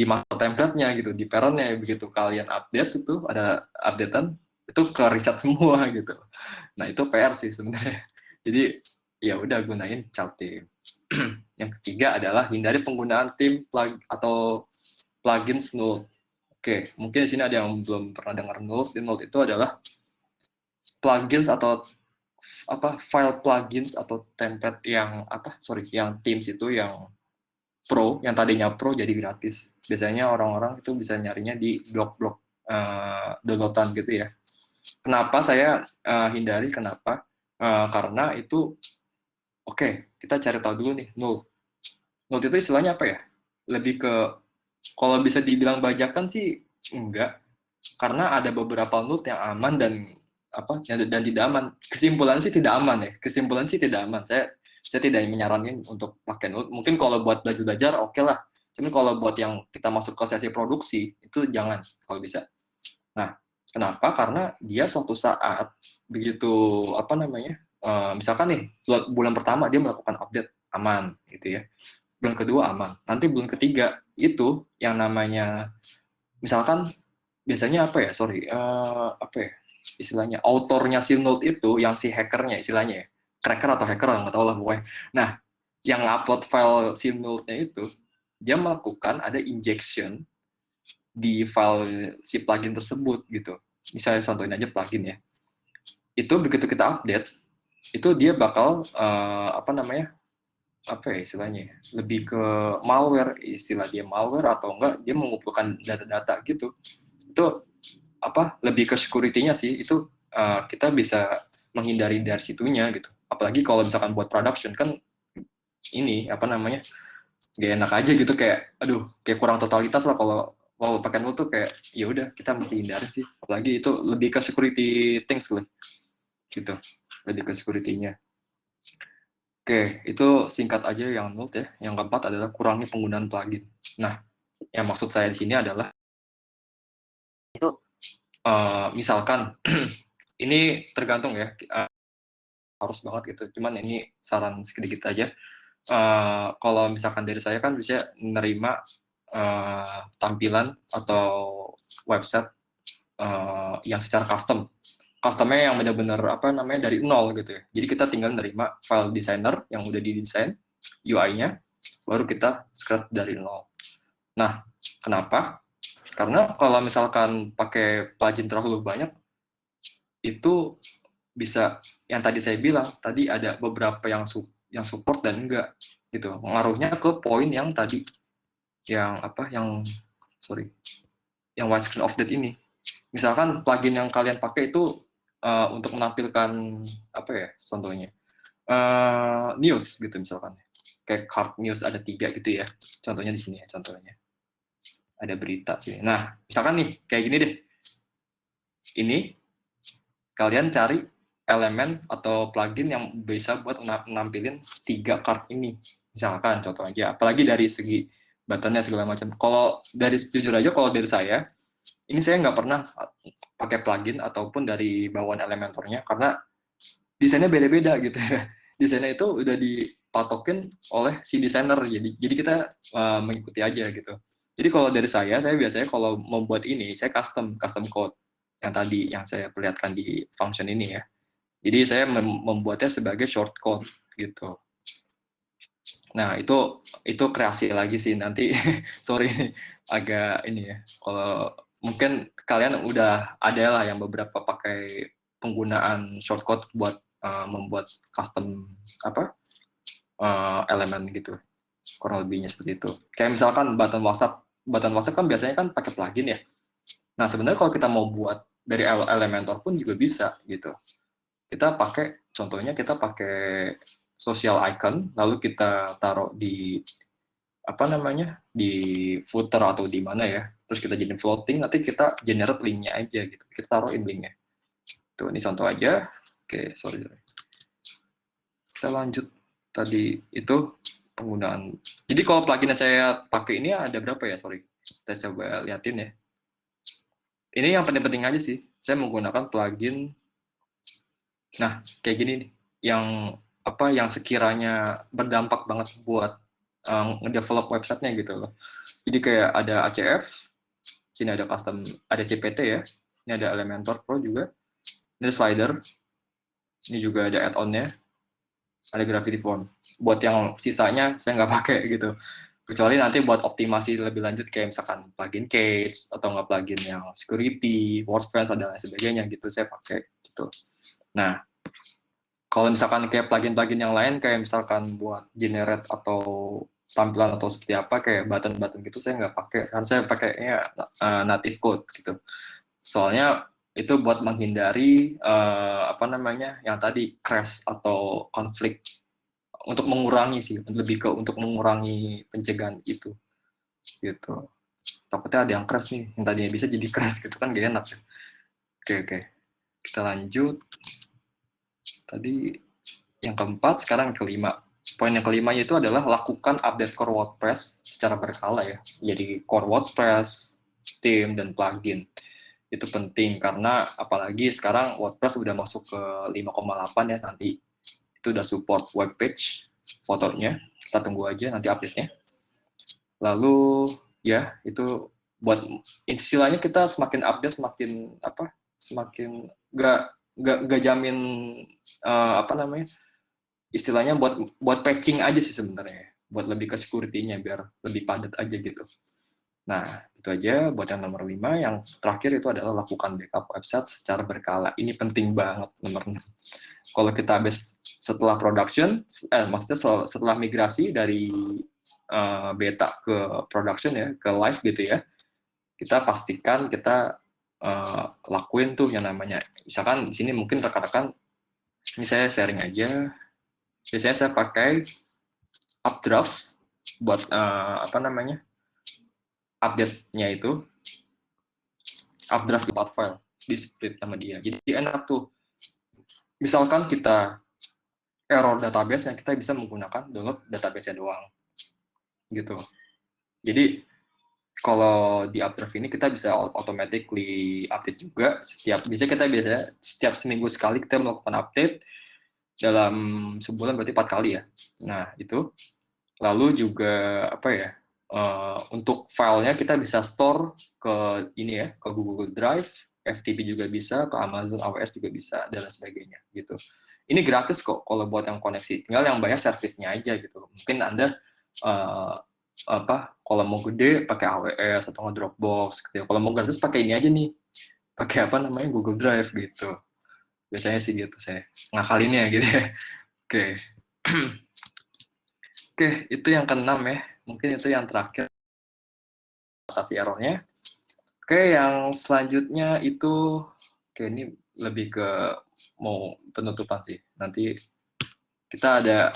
master template-nya gitu, di parent-nya. Begitu kalian update itu ada updatean itu ke reset semua gitu. Nah, itu PR sih sebenarnya. Jadi ya udah, gunain child team. Yang ketiga adalah hindari penggunaan theme atau plugins null. Oke, mungkin di sini ada yang belum pernah dengar null. Null itu adalah plugins atau file plugins atau template yang themes itu yang pro, yang tadinya pro jadi gratis. Biasanya orang-orang itu bisa nyarinya di blog-blog downloadan gitu ya. Kenapa saya hindari? Kenapa? Karena itu, kita cari tahu dulu nih, null. Null itu istilahnya apa ya? Lebih ke, kalau bisa dibilang bajakan sih enggak, karena ada beberapa null yang aman dan tidak aman. Kesimpulan sih tidak aman ya. Kesimpulan sih tidak aman. Saya tidak menyarankan untuk pakai null. Mungkin kalau buat belajar oke lah. Tapi kalau buat yang kita masuk ke sesi produksi itu jangan kalau bisa. Nah, kenapa? Karena dia suatu saat begitu misalkan nih bulan pertama dia melakukan update aman gitu ya. Bulan kedua aman. Nanti bulan ketiga itu yang namanya misalkan biasanya istilahnya autornya si node itu yang si hackernya istilahnya ya, cracker atau hacker nggak tahu lah pokoknya. Nah, yang upload file si node-nya itu dia melakukan ada injection di file si plugin tersebut gitu. Misalnya contohin aja plugin ya. Itu begitu kita update, itu dia bakal istilahnya lebih ke malware, istilah dia malware atau enggak dia mengumpulkan data-data gitu. Itu lebih ke security-nya sih. Itu kita bisa menghindari dari situnya gitu. Apalagi kalau misalkan buat production kan ini gak enak aja gitu, kayak kayak kurang totalitas lah kalau pakai null tuh, kayak ya udah kita mesti hindarin sih. Apalagi itu lebih ke security things lah gitu, lebih ke security-nya. Oke, itu singkat aja yang null ya. Yang keempat adalah kurangi penggunaan plugin. Nah, yang maksud saya di sini adalah itu misalkan ini tergantung ya, harus banget gitu. Cuman ini saran sedikit aja. Kalau misalkan dari saya kan bisa menerima tampilan atau website yang secara customnya yang benar-benar dari nol gitu ya. Jadi kita tinggal nerima file designer yang udah didesain UI-nya, baru kita scratch dari nol. Nah, kenapa? Karena kalau misalkan pakai plugin terlalu banyak, itu bisa yang tadi saya bilang, tadi ada beberapa yang support dan enggak gitu. Pengaruhnya ke poin yang tadi yang widescreen update ini. Misalkan plugin yang kalian pakai itu untuk menampilkan contohnya news gitu misalkan, kayak card news ada 3 gitu ya, contohnya di sini ya, contohnya ada berita sih. Nah, misalkan nih kayak gini deh, ini kalian cari elemen atau plugin yang bisa buat menampilin 3 card ini, misalkan contoh aja, apalagi dari segi buttonnya segala macam. Kalau dari jujur aja, kalau dari saya ini saya nggak pernah pakai plugin ataupun dari bawaan Elementornya, karena desainnya beda-beda gitu ya. Desainnya itu udah dipatokin oleh si desainer, jadi kita mengikuti aja gitu. Jadi kalau dari saya biasanya kalau membuat ini, saya custom code yang tadi yang saya perlihatkan di function ini ya. Jadi saya membuatnya sebagai shortcode gitu. Nah, itu kreasi lagi sih nanti. Sorry, agak ini ya. Kalau mungkin kalian udah ada lah yang beberapa pakai penggunaan shortcode buat membuat custom elemen gitu. Kurang lebihnya seperti itu. Kayak misalkan button WhatsApp kan biasanya kan pakai plugin ya. Nah, sebenarnya kalau kita mau buat dari Elementor pun juga bisa gitu. contohnya kita pakai social icon, lalu kita taruh di di footer atau di mana ya, terus kita jadiin floating, nanti kita generate linknya aja gitu, kita taruhin linknya. Tuh, ini contoh aja. Oke, sorry. Kita lanjut tadi itu penggunaan. Jadi kalau plugin yang saya pakai ini ada berapa ya? Sorry, kita coba liatin ya. Ini yang penting-penting aja sih. Saya menggunakan plugin. Nah, kayak gini nih, yang sekiranya berdampak banget buat ngedevelop websitenya gitu loh. Jadi kayak ada ACF, sini ada custom, ada CPT ya, ini ada Elementor Pro juga, ini ada slider, ini juga ada add-on-nya, ada Gravity Form. Buat yang sisanya saya nggak pakai gitu. Kecuali nanti buat optimasi lebih lanjut kayak misalkan plugin cage atau nggak plugin yang security, WordPress dan lain sebagainya gitu saya pakai gitu. Nah, kalau misalkan kayak plugin-plugin yang lain kayak misalkan buat generate atau tampilan atau seperti apa kayak button-button gitu saya nggak pakai. Sekarang saya pakainya native code gitu. Soalnya itu buat menghindari yang tadi crash atau konflik, untuk mengurangi sih, lebih ke untuk mengurangi pencegahan itu gitu. Takutnya ada yang crash nih, yang tadinya bisa jadi crash gitu kan gak enak ya. Oke, kita lanjut. Tadi yang keempat, sekarang yang kelima. Poin yang kelima itu adalah lakukan update core WordPress secara berkala ya. Jadi core WordPress, theme, dan plugin. Itu penting karena apalagi sekarang WordPress udah masuk ke 5,8 ya nanti. Itu udah support web page, fotonya. Kita tunggu aja nanti update-nya. Lalu ya itu buat istilahnya kita semakin update semakin gak jamin istilahnya buat patching aja sih sebenarnya, buat lebih ke security-nya biar lebih padat aja gitu. Nah, itu aja buat yang nomor 5. Yang terakhir itu adalah lakukan backup website secara berkala. Ini penting banget, nomor 6. Kalau kita habis setelah production, maksudnya setelah migrasi dari beta ke production ya, ke live gitu ya, kita pastikan kita lakuin tuh yang namanya, misalkan di sini mungkin rekan-rekan, ini saya sharing aja, biasanya saya pakai Updraft buat update-nya itu, Updraft 4 file di split sama dia. Jadi enak tuh. Misalkan kita error database yang kita bisa menggunakan download database-nya doang. Gitu. Jadi kalau di Updraft ini kita bisa automatically update juga setiap seminggu sekali kita melakukan update, dalam sebulan berarti 4 kali ya. Nah, itu. Lalu juga untuk filenya kita bisa store ke ini ya, ke Google Drive, FTP juga bisa, ke Amazon AWS juga bisa, dan lain sebagainya gitu. Ini gratis kok kalau buat yang koneksi, tinggal yang bayar servisnya aja gitu. Mungkin Anda kalau mau gede pakai AWS atau Dropbox gitu ya. Kalau mau gratis pakai ini aja nih, pakai Google Drive gitu. Biasanya sih gitu saya ngakalinnya gitu ya. Oke. Oke, itu yang keenam ya. Mungkin itu yang terakhir, atasi errornya. Oke, yang selanjutnya itu, ini lebih ke mau penutupan sih. Nanti kita ada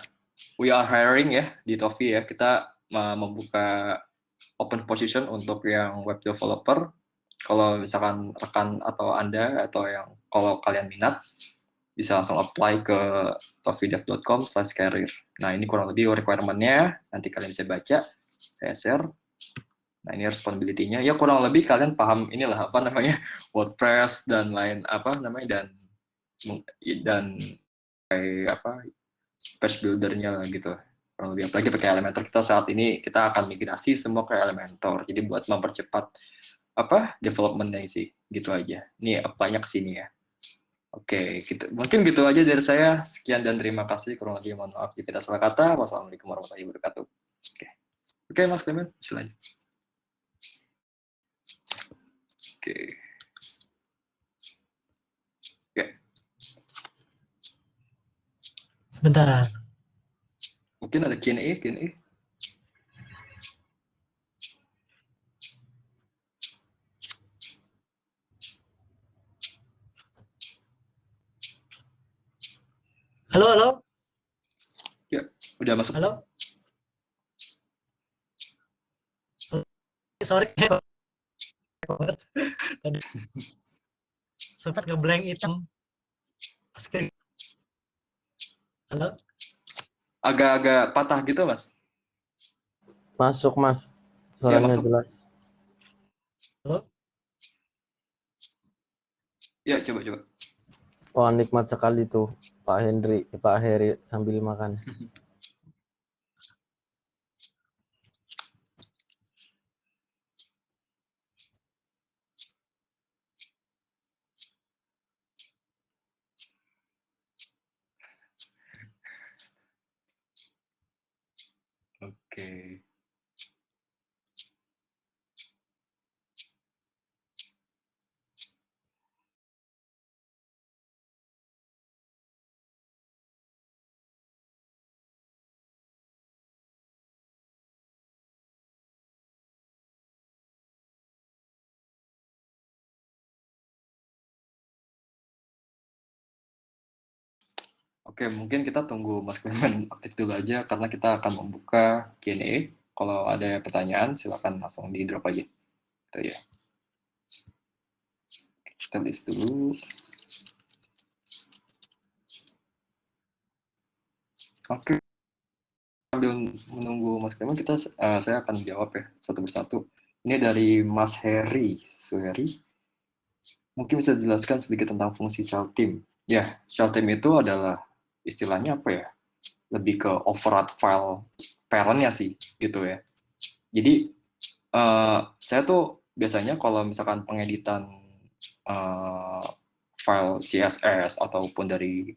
we are hiring ya di Tofi ya. Kita membuka open position untuk yang web developer. Kalau misalkan rekan atau Anda atau kalau kalian minat, bisa langsung apply ke tofidev.com/career. Nah, ini kurang lebih requirement-nya. Nanti kalian bisa baca. Saya share. Nah, ini responsibility-nya. Ya, kurang lebih kalian paham inilah WordPress dan lain dan kayak page builder-nya lah gitu. Kurang lebih apalagi pakai Elementor, kita saat ini kita akan migrasi semua ke Elementor. Jadi buat mempercepat development-nya sih, gitu aja. Ini apply-nya ke sini ya. Oke, gitu. Mungkin gitu aja dari saya. Sekian dan terima kasih. Kurang lebih mohon maaf jika ada salah kata. Wassalamualaikum warahmatullahi wabarakatuh. Oke, Mas Clement, silakan. Oke. Ya. Sebentar. Mungkin ada Q&A. Halo. Ya, udah masuk. Halo. Sorry. Tadi sempat ngeblank hitam. Screen. Halo. Agak-agak patah gitu, Mas. Masuk, Mas. Ya, Suaranya masuk. jelas. Halo. Ya, coba. Wah, nikmat sekali tuh Pak Heri sambil makan. Oke. Oke, mungkin kita tunggu Mas Clement aktif dulu aja karena kita akan membuka Q&A. Kalau ada pertanyaan, silakan langsung di drop aja. Itu ya. Kita list dulu. Oke, sambil menunggu Mas Clement, saya akan jawab ya satu persatu. Ini dari Mas Heri. Suheri. Mungkin bisa dijelaskan sedikit tentang fungsi child team. Ya, child team itu adalah istilahnya apa ya? Lebih ke override file parent-nya sih, gitu ya. Jadi, saya tuh biasanya kalau misalkan pengeditan file CSS ataupun dari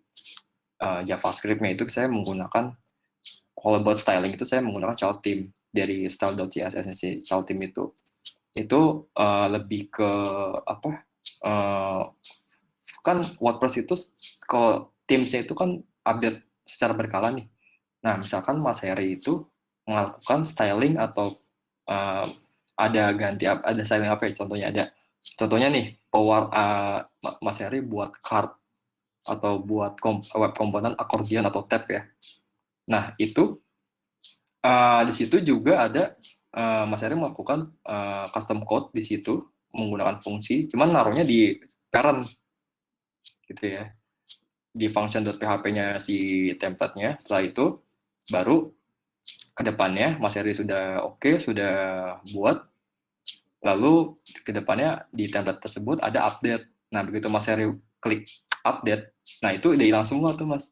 JavaScript-nya itu saya menggunakan, kalau buat styling itu saya menggunakan child theme dari style.css-nya si child theme itu lebih ke apa? Kan WordPress itu kalau themes-nya itu kan update secara berkala nih. Nah, misalkan Mas Heri itu melakukan styling atau ada styling apa ya? Contohnya nih, Mas Heri buat card atau buat web komponen akordion atau tab ya. Nah, itu di situ juga ada Mas Heri melakukan custom code di situ menggunakan fungsi, cuman naruhnya di parent gitu ya, di function.php-nya si template-nya. Setelah itu baru ke depannya Mas Heri sudah sudah buat, lalu ke depannya di template tersebut ada update. Nah, begitu Mas Heri klik update, nah itu udah hilang semua tuh Mas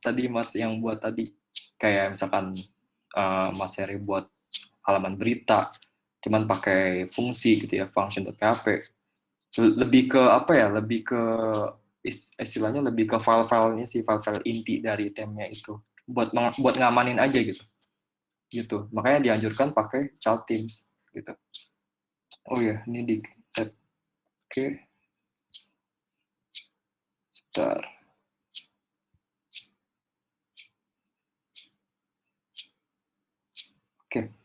yang buat tadi. Kayak misalkan Mas Heri buat halaman berita cuman pakai fungsi gitu ya, function.php. Lebih ke apa ya? Lebih ke istilahnya lebih ke file-filenya sih, file-file inti dari temnya itu. Buat ngamanin aja gitu. Gitu. Makanya dianjurkan pakai child themes gitu. Oh ya, ini di tab. Oke. Sebentar. Oke.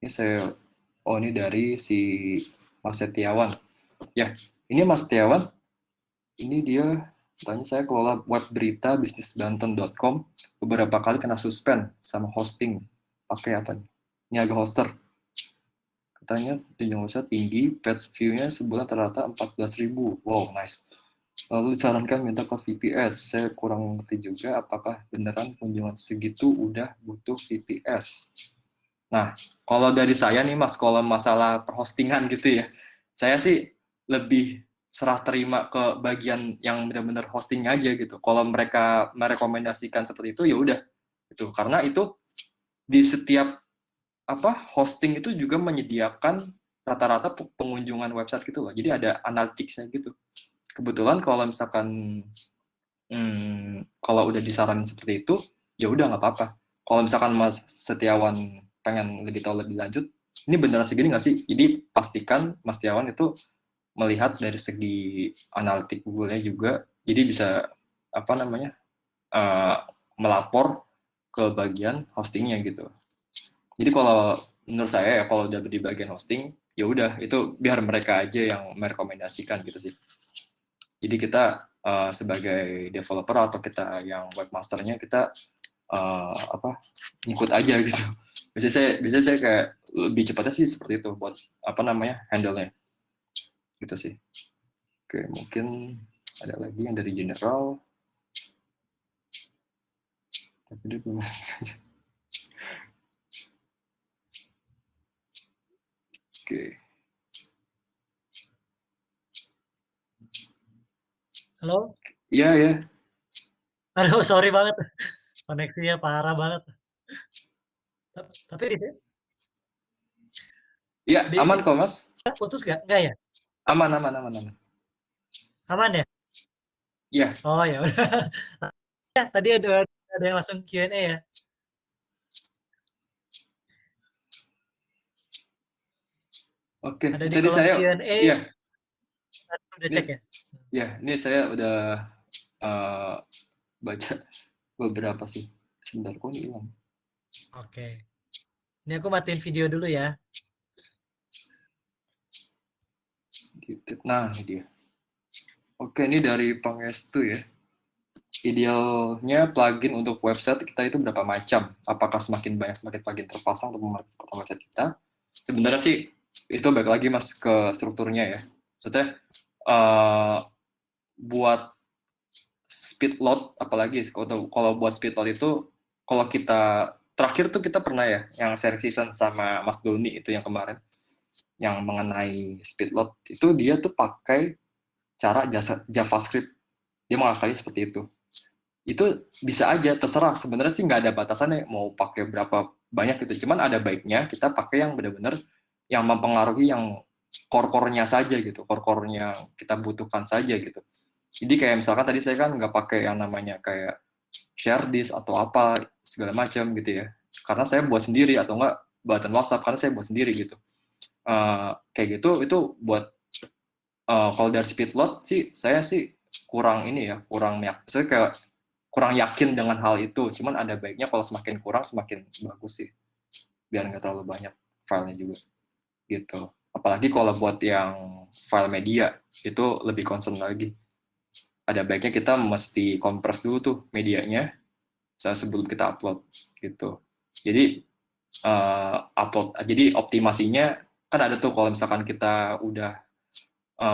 Ini dari si Mas Setiawan. Ya, ini Mas Setiawan. Ini dia tanya, saya kelola web berita bisnisbanten.com, beberapa kali kena suspend sama hosting. Pakai apa nih? Ini agak hoster. Katanya tunjang website tinggi, page view-nya sebulan rata-rata 14.000. Wow, nice. Lalu disarankan minta ke VPS. Saya kurang ngerti juga apakah beneran kunjungan segitu udah butuh VPS. Nah, kalau dari saya nih Mas, kalau masalah perhostingan gitu ya, saya sih lebih serah terima ke bagian yang benar-benar hosting aja gitu. Kalau mereka merekomendasikan seperti itu ya udah itu, karena itu di setiap hosting itu juga menyediakan rata-rata pengunjungan website gitu loh. Jadi ada analytics-nya gitu. Kebetulan kalau misalkan kalau udah disaranin seperti itu, ya udah nggak apa-apa. Kalau misalkan Mas Setiawan pengen lebih tahu lebih lanjut, ini beneran segini nggak sih? Jadi pastikan Mas Setiawan itu melihat dari segi analitik Google-nya juga, jadi bisa melapor ke bagian hostingnya gitu. Jadi kalau menurut saya ya, kalau udah di bagian hosting, ya udah itu biar mereka aja yang merekomendasikan gitu sih. Jadi kita sebagai developer atau kita yang webmasternya kita ngikut aja gitu. Biasanya saya kayak lebih cepatnya sih seperti itu buat handle-nya gitu sih. Oke, mungkin ada lagi yang dari general. Tapi dia belum. Oke. Halo? Iya, ya. Aduh, sorry banget. Koneksinya parah banget. Tapi Iya, di aman kok, Mas. putus nggak? Nggak ya? Aman, aman, aman, aman. Aman ya? Iya. Oh ya udah. Ya, tadi ada yang langsung Q&A ya. Oke, Ada di tadi kolom saya, Q&A, iya, udah ini, cek ya? ya, ini saya udah uh, baca beberapa sih. Sebentar, kok ini hilang. Oke. Ini aku matiin video dulu ya. Nah, ini dia. Oke, ini dari Pangestu ya. Idealnya plugin untuk website kita itu berapa macam? Apakah semakin banyak semakin plugin terpasang untuk memarketkan website kita? Sebenarnya sih itu balik lagi Mas ke strukturnya ya. Maksudnya buat speed load, apalagi kalau buat speed load itu, kalau kita terakhir tuh kita pernah ya yang sharing season sama Mas Doni itu yang kemarin, yang mengenai speed load itu dia tuh pakai cara JavaScript, dia mengakali seperti itu bisa aja, terserah sebenarnya sih, nggak ada batasannya mau pakai berapa banyak gitu, cuman ada baiknya kita pakai yang benar-benar yang mempengaruhi yang core-core-nya saja gitu, core-core-nya kita butuhkan saja gitu. Jadi kayak misalkan tadi saya kan nggak pakai yang namanya kayak share this atau apa segala macam gitu ya, karena saya buat sendiri, atau enggak button WhatsApp karena saya buat sendiri gitu. Kayak gitu itu buat kalau dari speed load sih saya sih kurang ini ya, saya kayak kurang yakin dengan hal itu. Cuman ada baiknya kalau semakin kurang semakin bagus sih, biar nggak terlalu banyak filenya juga gitu. Apalagi kalau buat yang file media itu lebih concern lagi. Ada baiknya kita mesti kompres dulu tuh medianya sebelum kita upload gitu. Jadi jadi optimasinya kan ada tuh, kalau misalkan kita udah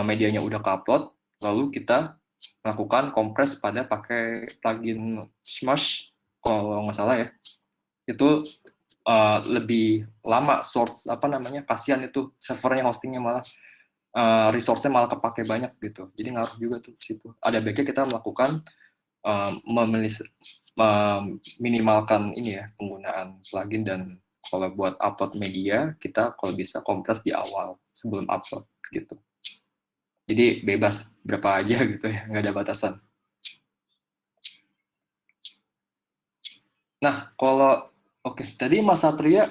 medianya udah ke-upload, lalu kita melakukan kompres pada pakai plugin Smash kalau nggak salah ya, itu lebih lama source kasihan itu servernya, hostingnya malah resource-nya malah kepake banyak gitu, jadi ngaruh juga tuh di situ. Ada baiknya kita melakukan minimalkan ini ya penggunaan plugin, dan kalau buat upload media kita kalau bisa kompres di awal sebelum upload gitu. Jadi bebas berapa aja gitu ya, nggak ada batasan. Nah, kalau tadi Mas Satria,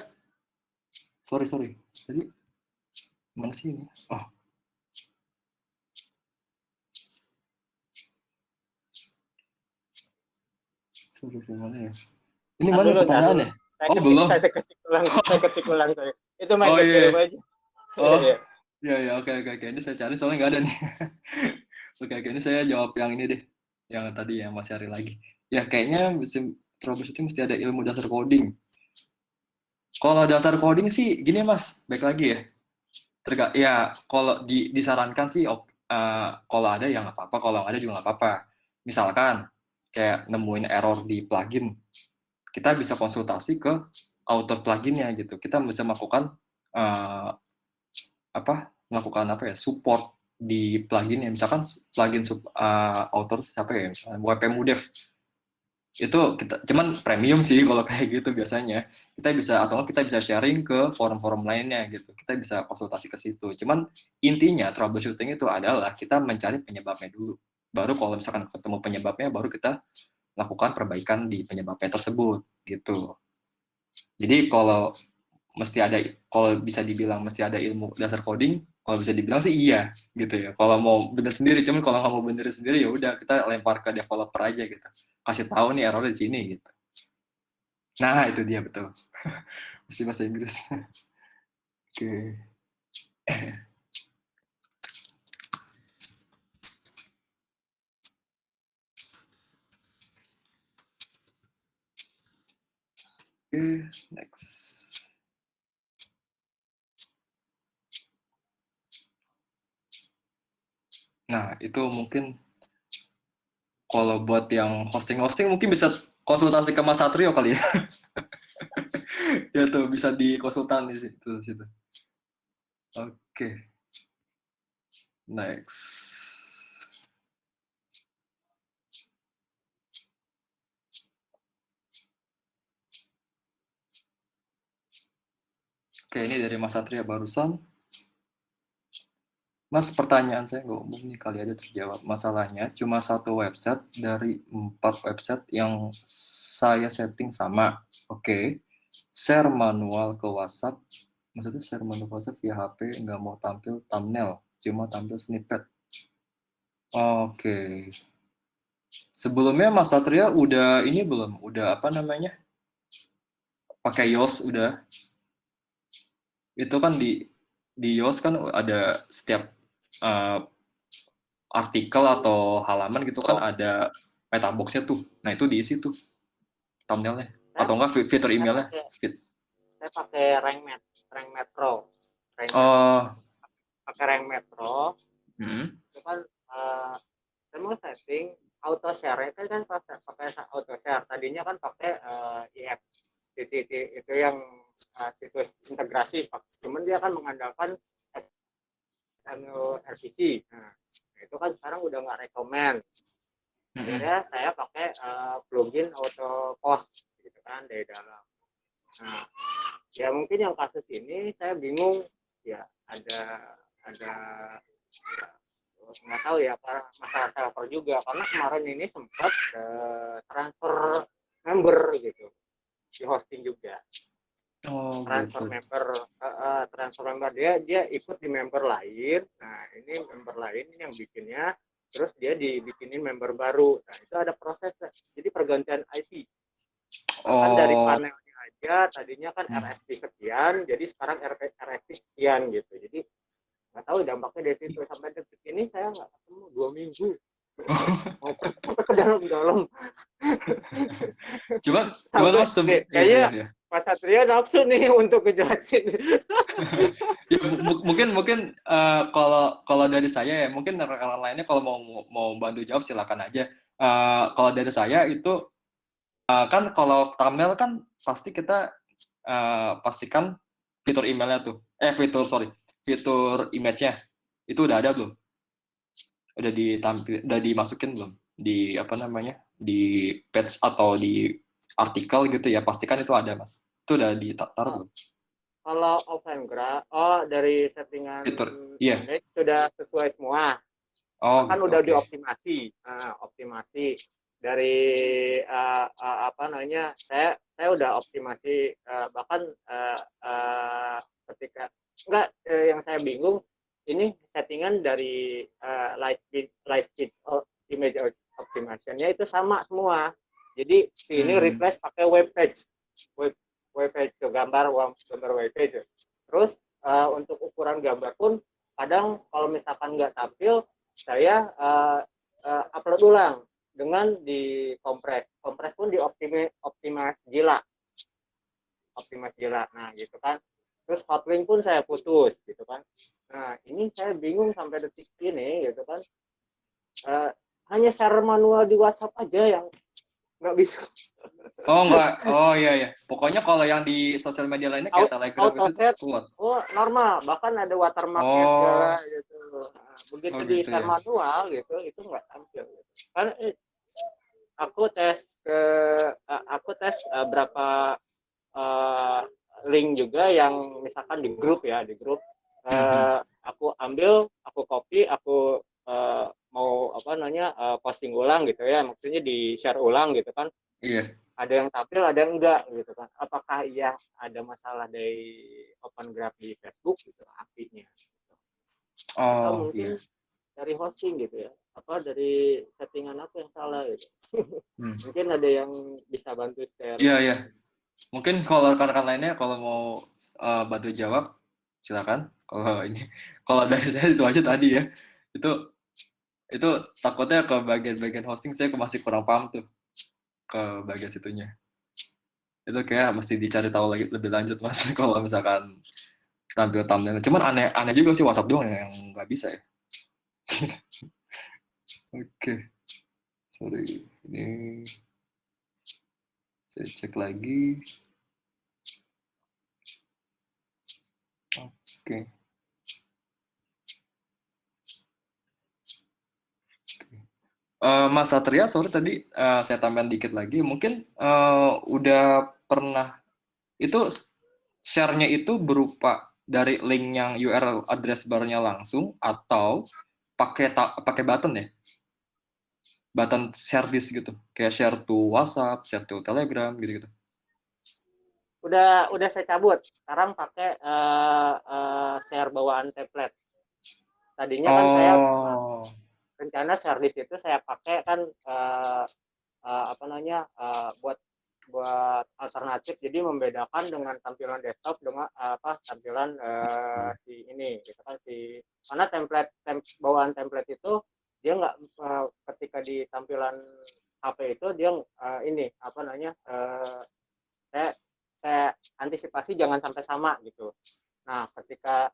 sorry, tadi mana sih ini? Oh, sorry, mana ya? Ini mana pertanyaannya? Oh, belum. Saya ketik ulang saya. Itu Mas Oh kirim iya. aja. Oh, iya, oke. Ini saya cari soalnya nggak ada nih. Oke, ini saya jawab yang ini deh, yang tadi yang masih hari lagi. Ya, kayaknya troubleshooting mesti ada ilmu dasar coding. Kalau dasar coding sih gini Mas, baik lagi ya. Ya kalau disarankan sih kalau ada ya nggak apa-apa, kalau nggak ada juga nggak apa-apa. Misalkan kayak nemuin error di plugin, kita bisa konsultasi ke author pluginnya gitu. Kita bisa melakukan support di pluginnya. Misalkan plugin author siapa ya, misalkan WP Mudev itu kita cuman premium sih kalau kayak gitu biasanya. Kita bisa, atau kita bisa sharing ke forum-forum lainnya gitu, kita bisa konsultasi ke situ. Cuman intinya troubleshooting itu adalah kita mencari penyebabnya dulu, baru kalau misalkan ketemu penyebabnya baru kita lakukan perbaikan di penyebabnya tersebut gitu. Jadi kalau bisa dibilang mesti ada ilmu dasar coding, kalau bisa dibilang sih iya gitu ya, kalau mau bener sendiri. Cuman kalau nggak mau bener sendiri ya udah kita lempar ke developer aja gitu, kasih tahu nih error di sini gitu. Nah itu dia, betul. Mesti bahasa Inggris. Oke. next. Nah, itu mungkin kalau buat yang hosting mungkin bisa konsultasi ke Mas Satrio kali ya. Ya tuh bisa dikonsultan di situ. Oke. Next. Oke, ini dari Mas Satria barusan. Mas, pertanyaan saya nggak umum nih, kali aja terjawab. Masalahnya cuma satu website dari 4 website yang saya setting sama. Oke, share manual ke WhatsApp. Maksudnya share manual ke WhatsApp via HP, nggak mau tampil thumbnail, cuma tampil snippet. Oke. Sebelumnya Mas Satria udah ini belum? Udah apa namanya? Pakai Yoast udah? Itu kan di Yoast kan ada setiap artikel atau halaman gitu kan ada meta box-nya tuh. Nah, itu diisi tuh thumbnailnya. Atau enggak fitur emailnya. Saya pakai Rank Metro. Pakai Rank Metro. Itu kan saya mau setting auto share itu kan pakai auto share. Tadinya kan pakai IF itu yang situs integrasi. Cuman dia kan mengandalkan RPC. Nah, itu kan sekarang udah nggak rekomend. Akhirnya saya pakai plugin auto post gitu kan dari dalam. Nah, ya mungkin yang kasus ini saya bingung ya ada nggak tahu ya masalah server juga karena kemarin ini sempat transfer member gitu di hosting juga. Transfer member dia ikut di member lain. Nah, ini member lain ini yang bikinnya, terus dia dibikinin member baru. Nah, itu ada proses, jadi pergantian IP. Kan dari panelnya aja tadinya kan RSP sekian, jadi sekarang RSP sekian gitu. Jadi nggak tahu dampaknya dari situ. Sampai detik ini saya nggak ketemu 2 minggu. Sampai ke dalam. Cuman Mas kayaknya Mas Satria nafsu nih untuk ngejelasin. Ya, mungkin kalau dari saya ya, mungkin rekan-rekan lainnya kalau mau bantu jawab silakan aja. Kalau dari saya itu kan kalau thumbnail kan pasti kita pastikan fitur emailnya tuh. Fitur image-nya itu udah ada belum? Udah dimasukin belum? Di apa namanya? Di page atau di artikel gitu ya, pastikan itu ada, Mas. Itu udah ditaruh belum? Kalau Opengraph, dari settingan image sudah sesuai semua. Kan udah dioptimasi. Optimasi dari apa namanya? Saya udah optimasi bahkan ketika yang saya bingung ini settingan dari Lightspeed image optimation-nya itu sama semua. Jadi ini replace pakai web page gambar web page. Terus untuk ukuran gambar pun kadang kalau misalkan nggak tampil saya upload ulang dengan di kompres pun di optimas gila. Nah gitu kan. Terus hotlink pun saya putus gitu kan. Nah ini saya bingung sampai detik ini gitu kan. Hanya share manual di WhatsApp aja yang nggak bisa. Enggak. Iya. Pokoknya kalau yang di sosial media lainnya kayak Telegram gitu kuat. Normal, bahkan ada watermarknya segala gitu. Begitu di share manual gitu, itu nggak tampil. Gitu. Kan aku tes berapa link juga yang misalkan di grup. Aku ambil, aku copy, aku mau posting ulang gitu ya, maksudnya di share ulang gitu kan. Iya. Ada yang tampil, ada yang enggak gitu kan. Apakah iya ada masalah dari Opengraph di Facebook gitu API-nya. Atau mungkin dari hosting gitu ya. Apa dari settingan apa yang salah gitu. Mungkin ada yang bisa bantu share. Iya. Mungkin kalau rekan-rekan lainnya kalau mau bantu jawab silakan. Kalau dari saya itu aja tadi ya. Itu takutnya ke bagian hosting saya masih kurang paham tuh ke bagian situnya. Itu kayak mesti dicari tahu lagi lebih lanjut Mas kalau misalkan tampil thumbnail. Cuman aneh juga sih WhatsApp doang yang nggak bisa ya. Oke, sorry. Ini saya cek lagi. Oke. Mas Satria, sorry tadi saya tambahin dikit lagi. Mungkin udah pernah itu share-nya itu berupa dari link yang URL address bar-nya langsung atau pakai button ya? Button share this gitu. Kayak share to WhatsApp, share to Telegram gitu-gitu. Udah saya cabut. Sekarang pakai share bawaan template. Tadinya kan saya rencana share list itu saya pakai kan buat alternatif, jadi membedakan dengan tampilan desktop dengan tampilan si ini gitu kan, karena bawaan template itu dia nggak ketika di tampilan HP itu dia saya antisipasi jangan sampai sama gitu. Nah, ketika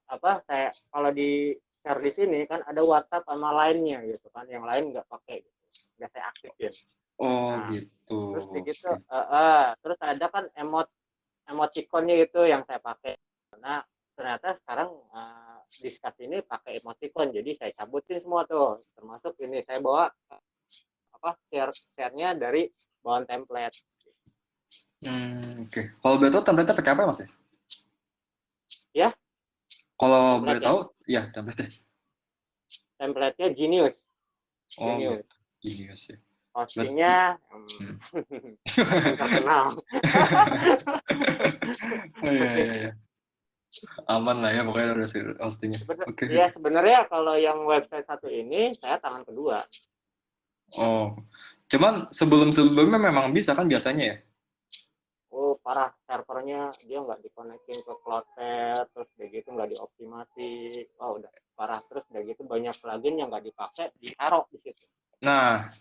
saya kalau di share di sini kan ada WhatsApp sama lainnya gitu kan, yang lain nggak pakai gitu, nggak saya aktifin. Nah, gitu. Terus begitu, terus ada kan emoticonnya itu yang saya pakai. Nah, ternyata sekarang Discuss ini pakai emoticon, jadi saya cabutin semua tuh, termasuk ini saya bawa share-nya dari bawaan template. Oke. Kalau boleh tahu template-nya pakai apa Mas ya? Ya? Kalau boleh tahu, ya template-nya. Template-nya Genius. Genius ya. Hostingnya terkenal. Iya. Aman lah ya pokoknya udah hostingnya. Oke. Ya sebenarnya kalau yang website satu ini saya tangan kedua. Oh, cuman sebelumnya memang bisa kan biasanya ya? Oh parah, servernya dia nggak dikonekin ke Cloudflare, terus udah gitu nggak dioptimasi. Oh udah parah, terus udah gitu banyak plugin yang nggak dipakai ditaruh di situ. Nah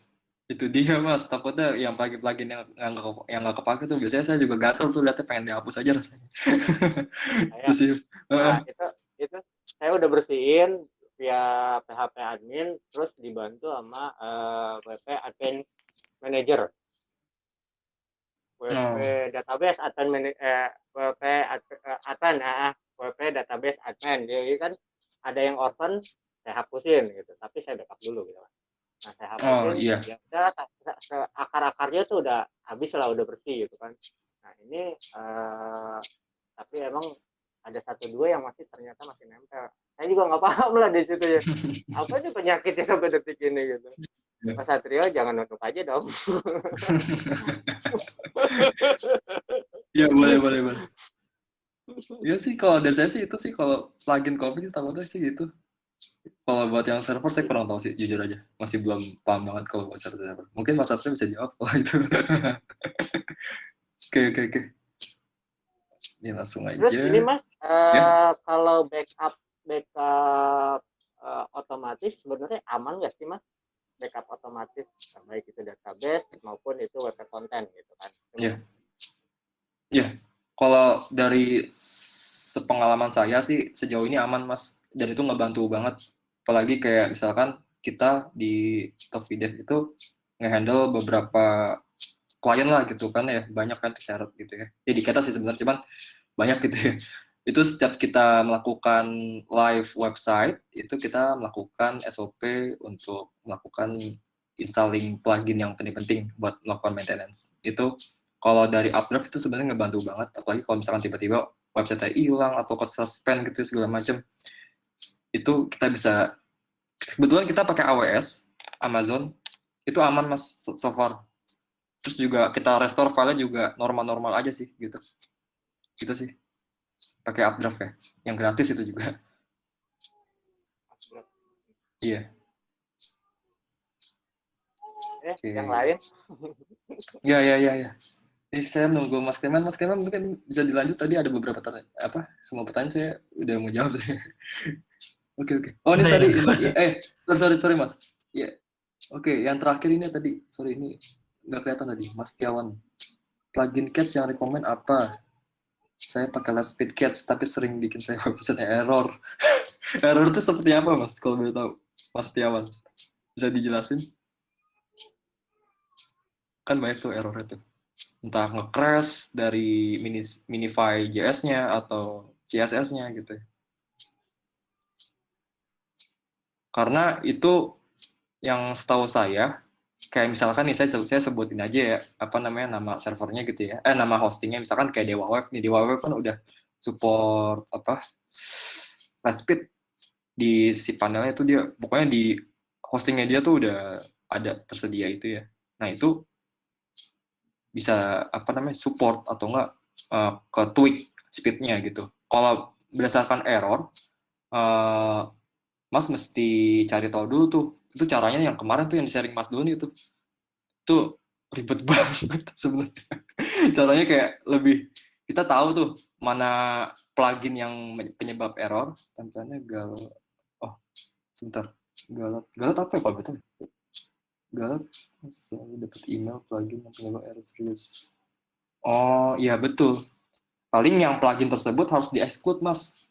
itu dia Mas, takutnya yang plugin yang nggak kepake tuh biasanya saya juga gatel tuh lihatnya, pengen dihapus aja rasanya. Nah, itu saya udah bersihin via PHP admin, terus dibantu sama WP Admin Manager, WP Database Admin, WP Database Admin. Jadi kan ada yang orphan saya hapusin gitu, tapi saya backup dulu gitu. Nah, saya hapusin, ya udah akar-akarnya tuh udah habis lah, udah bersih gitu kan. Nah, ini tapi emang ada 1-2 yang ternyata masih nempel. Saya juga nggak paham lah di situ ya. Apa ini penyakitnya sampai detik ini gitu. Mas Satrio jangan nutup aja dong. Ya boleh. Ya sih kalau dari saya sih itu sih, kalau plugin Covid takutnya sih gitu. Kalau buat yang server saya kurang tahu sih, jujur aja. Masih belum paham banget kalau buat server. Mungkin Mas Satrio bisa jawab kalau itu. Oke. Ini langsung aja. Terus ini Mas, kalau backup otomatis sebenarnya aman nggak sih Mas? Backup otomatis, baik itu database maupun itu web konten gitu kan? Iya. Kalau dari sepengalaman saya sih sejauh ini aman Mas, dan itu ngebantu banget. Apalagi kayak misalkan kita di Tovidev itu nge-handle beberapa klien lah gitu kan ya, banyak kan syarat gitu ya. Jadi kita sih sebenarnya cuman banyak gitu ya. Itu setiap kita melakukan live website, itu kita melakukan SOP untuk melakukan installing plugin yang penting-penting buat melakukan maintenance. Itu kalau dari Updraft itu sebenarnya ngebantu banget, apalagi kalau misalkan tiba-tiba website-nya hilang atau ke-suspend gitu segala macam. Itu kita bisa, kebetulan kita pakai AWS, Amazon, itu aman Mas so far. Terus juga kita restore file-nya juga normal-normal aja sih gitu. Gitu sih. Pakai Updraft ya, yang gratis itu juga. Iya. Yang lain? Ya. Saya nunggu Mas Keman mungkin bisa dilanjut, tadi ada beberapa semua pertanyaan saya udah mau jawab. Oke. Oh ini tadi sorry Mas. Iya. Oke, yang terakhir ini tadi, sorry ini nggak kelihatan tadi, Mas Tiawan. plugin Catch yang rekomend apa? Saya pakai Lightspeed Catch, tapi sering bikin saya website error. Error itu seperti apa, Mas? Kalau boleh tahu, Mas Setiawan, bisa dijelasin? Kan banyak tuh error itu. Entah nge-crash dari Minify JS-nya atau CSS-nya gitu. Karena itu yang setahu saya, kayak misalkan nih saya sebutin aja ya, apa namanya, nama servernya gitu ya, nama hostingnya, misalkan kayak Dewa Web nih, Dewa Web kan udah support apa, Lightspeed di si panelnya itu, dia pokoknya di hostingnya dia tuh udah ada tersedia itu ya. Nah itu bisa apa namanya, support atau enggak ke tweak speednya gitu. Kalau berdasarkan error, Mas mesti cari tahu dulu tuh. Itu caranya yang kemarin tuh yang di-sharing Mas Doni itu. Itu ribet banget sebenarnya. Caranya kayak lebih, kita tahu tuh mana plugin yang penyebab error. Tampilannya oh sebentar, Galat apa ya kalau betul? Galat selalu dapat email plugin yang penyebab error serius. Oh iya betul. Paling yang plugin tersebut harus di-exclude, Mas.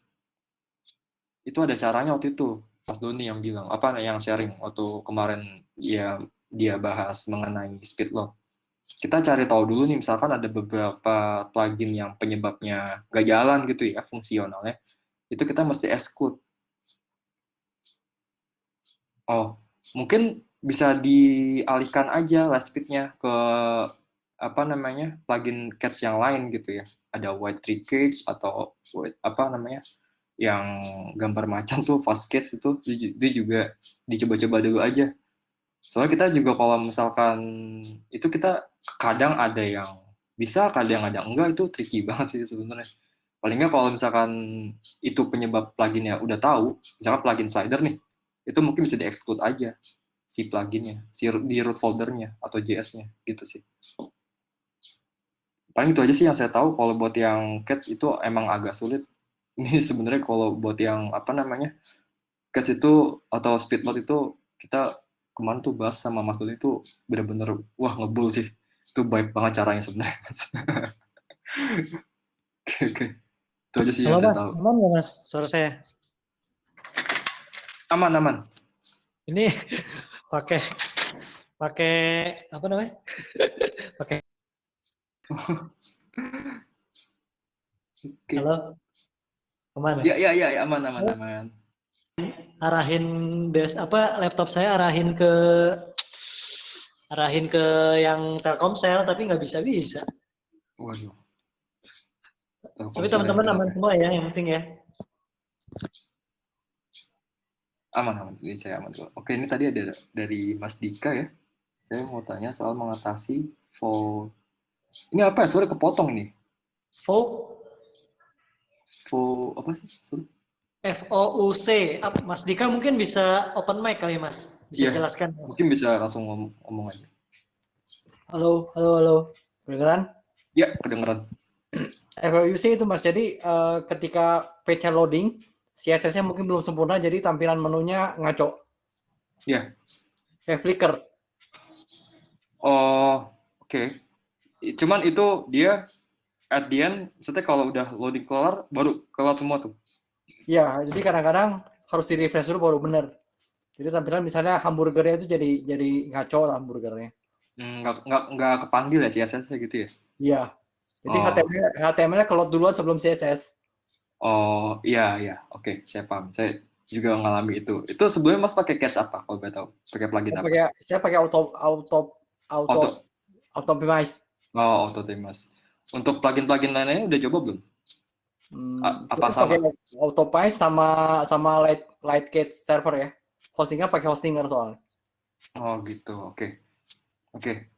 Itu ada caranya waktu itu. Mas Doni yang bilang, apa yang sharing waktu kemarin ya, dia bahas mengenai speed load. Kita cari tahu dulu nih, misalkan ada beberapa plugin yang penyebabnya nggak jalan gitu ya, fungsionalnya. Itu kita mesti exclude. Oh, mungkin bisa dialihkan aja Lightspeed-nya ke apa namanya, plugin Catch yang lain gitu ya. Ada white tree cage atau white, apa namanya, yang gambar macan tuh fast case itu juga dicoba-coba dulu aja. Soalnya kita juga kalau misalkan itu, kita kadang ada yang bisa, kadang ada enggak, itu tricky banget sih sebenarnya. Paling nggak kalau misalkan itu penyebab pluginnya udah tahu, misalkan plugin slider nih, itu mungkin bisa di-exclude aja si pluginnya, di root foldernya atau JS-nya gitu sih. Paling itu aja sih yang saya tahu. Kalau buat yang Catch itu emang agak sulit. Ini sebenarnya kalau buat yang apa namanya, Catch itu atau Speedload itu, kita kemarin tuh bahas sama Mas Doni itu bener-bener wah ngebul sih. Itu baik banget caranya sebenarnya, Mas. Oke. Itu aja sih yang Halo saya Mas, tahu. aman nggak Mas suara saya? Aman. Ini pakai apa namanya? Pakai. Oke. Halo, aman ya? Ya, aman. Arahin laptop saya arahin ke yang Telkomsel, tapi nggak bisa. Waduh. Tapi teman-teman aman semua ya, yang penting ya. Aman. Ini saya aman juga. Oke, ini tadi ada dari Mas Dika ya. Saya mau tanya soal mengatasi ini apa ya? Sorry, kepotong nih. Apa sih? Sorry. FOUC. Mas Dika mungkin bisa open mic kali Mas. Bisa jelaskan Mas. Mungkin bisa langsung ngomong aja. Halo. Kedengeran? Ya, kedengeran. FOUC itu Mas, jadi ketika page loading, CSS-nya mungkin belum sempurna, jadi tampilan menunya ngaco. Iya. Kayak flicker. Oh, oke. Cuman itu dia at the end, maksudnya kalau udah loading kelar, baru kelar semua tuh. Iya, jadi kadang-kadang harus di-refresh dulu baru bener. Jadi tampilan misalnya hamburgernya itu jadi ngaco lah hamburgernya. Nggak kepanggil ya CSS-nya gitu ya? Iya. Jadi HTML-nya keload duluan sebelum CSS. Oh, iya. Oke, saya paham. Saya juga mengalami itu. Itu sebelumnya Mas pakai Catch apa kalau boleh tahu? Pakai plugin apa? Saya pakai Auto-Optimize. Oh, Auto-Optimize. Untuk plugin-plugin lainnya udah coba belum? Apa Saya sama? pakai Auto-Optimize sama Lightcatch server ya. Hostingnya pakai Hostinger soalnya. Oh gitu, oke.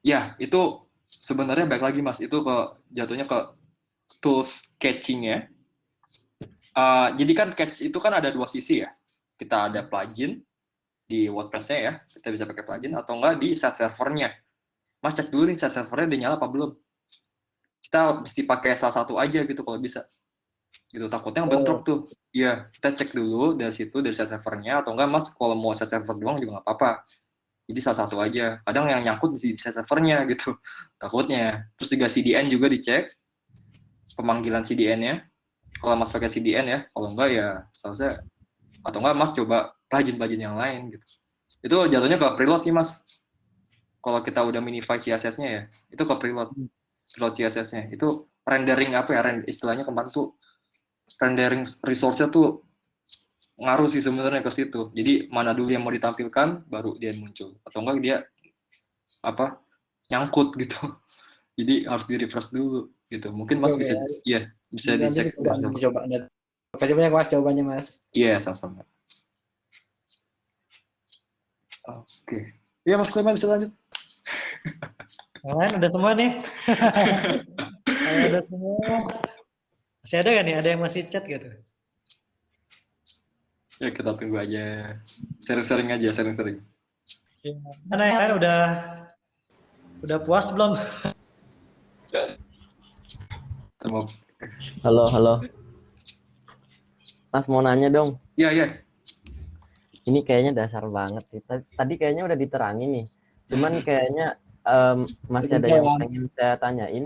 Ya, itu sebenarnya baik lagi Mas, itu jatuhnya ke tools catching ya. Jadi kan Catch itu kan ada dua sisi ya. Kita ada plugin di WordPress-nya ya, kita bisa pakai plugin atau enggak di set servernya. Mas cek dulu nih set servernya udah nyala apa belum. Kita mesti pakai salah satu aja gitu kalau bisa. Gitu, takutnya bentrok tuh. Iya, kita cek dulu dari situ, dari set servernya, atau enggak Mas kalau mau set server doang juga nggak apa-apa. Jadi salah satu aja. Kadang yang nyangkut di servernya gitu, takutnya. Terus juga CDN juga dicek, pemanggilan CDN-nya. Kalau Mas pakai CDN ya, kalau enggak ya seharusnya, atau enggak Mas coba plugin yang lain gitu. Itu jatuhnya ke preload sih Mas. Kalau kita udah minify CSS-nya ya, itu ke preload CSS-nya. Itu rendering apa ya, istilahnya kemarin tuh rendering resource-nya tuh ngaruh sih sebenarnya ke situ. Jadi mana dulu yang mau ditampilkan, baru dia muncul. Atau enggak dia apa nyangkut gitu. Jadi harus di refresh dulu gitu. Mungkin Mas bisa ya bisa Nanti dicek. dicoba. Makasih banyak Mas jawabannya Mas. Iya, sama-sama. Oke. Iya Mas Clement bisa lanjut. Yang lain udah semua nih. Kalau udah semua. Masih ada nggak nih? Ada yang masih chat gitu? Ya kita tunggu aja. Sering-sering aja, sering-sering. Mana yang lain udah puas belum? Halo. Mas mau nanya dong. Iya. Ini kayaknya dasar banget sih. Tadi kayaknya udah diterangin nih. Cuman kayaknya masih ada yang pengen saya tanyain.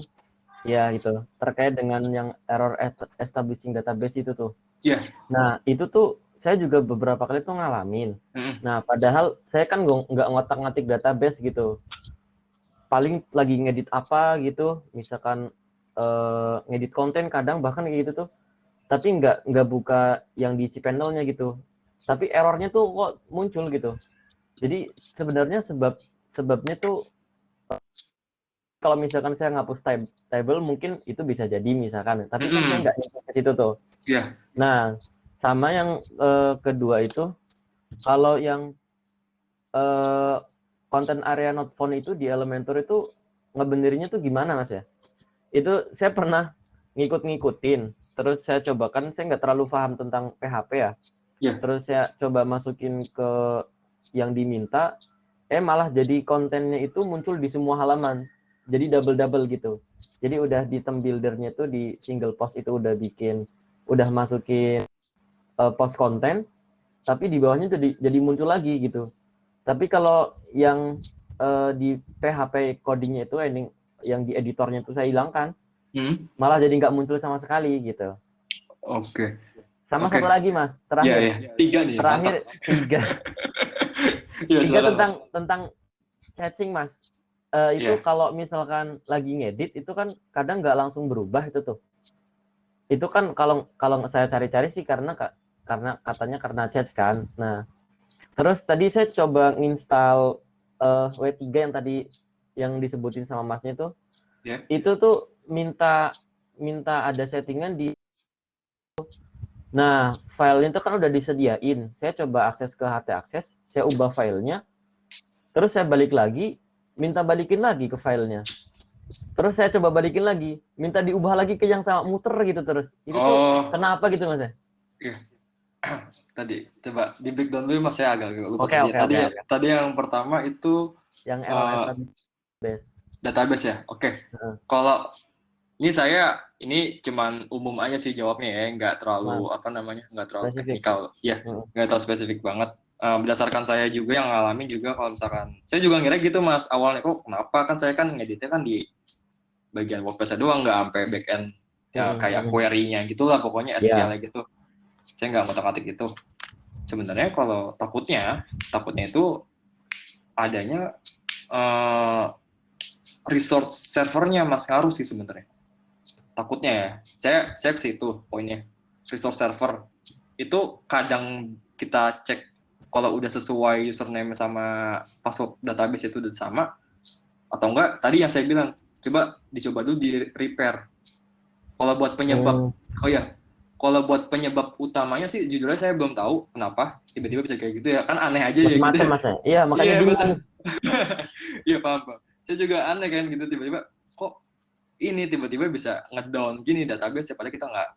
Ya gitu. Terkait dengan yang error establishing database itu tuh. Iya. Nah itu tuh saya juga beberapa kali tuh ngalamin. Nah padahal saya kan nggak ngotak-ngatik database gitu. Paling lagi ngedit apa gitu. Misalkan ngedit konten kadang bahkan kayak gitu tuh. Tapi nggak buka yang diisi panelnya gitu. Tapi errornya tuh kok muncul gitu. Jadi sebenarnya sebabnya tuh kalau misalkan saya ngapus table mungkin itu bisa jadi misalkan. Tapi kan saya nggak nyampe ke situ tuh. Iya. Nah, sama yang kedua itu kalau yang content area not found itu di Elementor itu ngebenerinnya tuh gimana Mas ya? Itu saya pernah ngikutin. Terus saya coba, kan saya nggak terlalu paham tentang PHP ya. Yeah. Terus saya coba masukin ke yang diminta, malah jadi kontennya itu muncul di semua halaman. Jadi double gitu. Jadi udah di theme builder-nya tuh di single post itu udah masukin post konten, tapi di bawahnya jadi muncul lagi gitu. Tapi kalau yang di PHP codingnya itu yang di editornya itu saya hilangkan. Malah jadi nggak muncul sama sekali gitu. Oke. Sama satu lagi Mas, terakhir. Ya. 3 nih. Terakhir mantap. 3. Ya, 3 tentang caching Mas. Itu kalau misalkan lagi ngedit itu kan kadang nggak langsung berubah itu tuh. Itu kan kalau saya cari-cari sih karena katanya karena cache kan. Nah, terus tadi saya coba nginstal W3 yang tadi yang disebutin sama Masnya tuh. Itu tuh minta ada settingan di. Nah, filenya itu kan udah disediain. Saya coba akses ke HT Access, saya ubah filenya. Terus saya balik lagi, minta balikin lagi ke filenya. Terus saya coba balikin lagi, minta diubah lagi ke yang sama, muter gitu terus. Itu tuh kenapa gitu Mas? Iya. Tadi coba di breakdown dulu Mas, saya agak lupa. Oke. Tadi yang pertama itu yang error database ya. Oke. Kalau ini cuman umum aja sih jawabnya ya, nggak terlalu nggak terlalu teknikal. Ya, nggak terlalu spesifik banget. Berdasarkan saya juga yang ngalamin juga, kalau misalkan saya juga ngira gitu Mas awalnya, kok kenapa, kan saya kan ngeditnya kan di bagian WordPress doang, nggak sampai backend kayak query-nya gitulah pokoknya SQL gitu. Saya nggak ngotak-ngatik gitu. Sebenarnya kalau takutnya itu adanya resource servernya Mas, ngaruh sih sebenarnya. Takutnya ya. Saya ke situ poinnya. Resource server itu kadang kita cek kalau udah sesuai username sama password database itu udah sama atau enggak. Tadi yang saya bilang, dicoba dulu di repair. Kalau buat penyebab kalau buat penyebab utamanya sih jujur aja saya belum tahu kenapa tiba-tiba bisa kayak gitu ya. Kan aneh aja ya gitu. Mas. Iya, makanya bingung. Iya, paham. Saya juga aneh kan gitu, tiba-tiba kok ini tiba-tiba bisa ngedown gini database, padahal kita nggak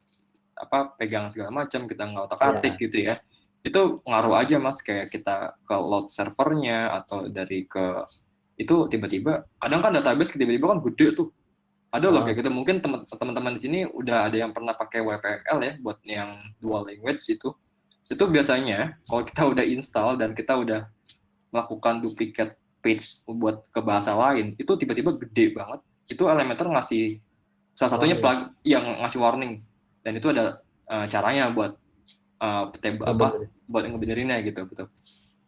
pegang segala macam, kita nggak otak-atik gitu ya. Itu ngaruh aja Mas, kayak kita ke load servernya atau dari ke itu tiba-tiba kadang kan database tiba-tiba kan gede tuh. Ada loh kayak gitu. Mungkin teman-teman di sini udah ada yang pernah pakai WPML ya buat yang dual language itu. Itu biasanya kalau kita udah install dan kita udah melakukan duplicate page buat ke bahasa lain, itu tiba-tiba gede banget. Itu Elementor ngasih salah satunya plug yang ngasih warning, dan itu ada caranya buat buat ngebenerinnya gitu, betul.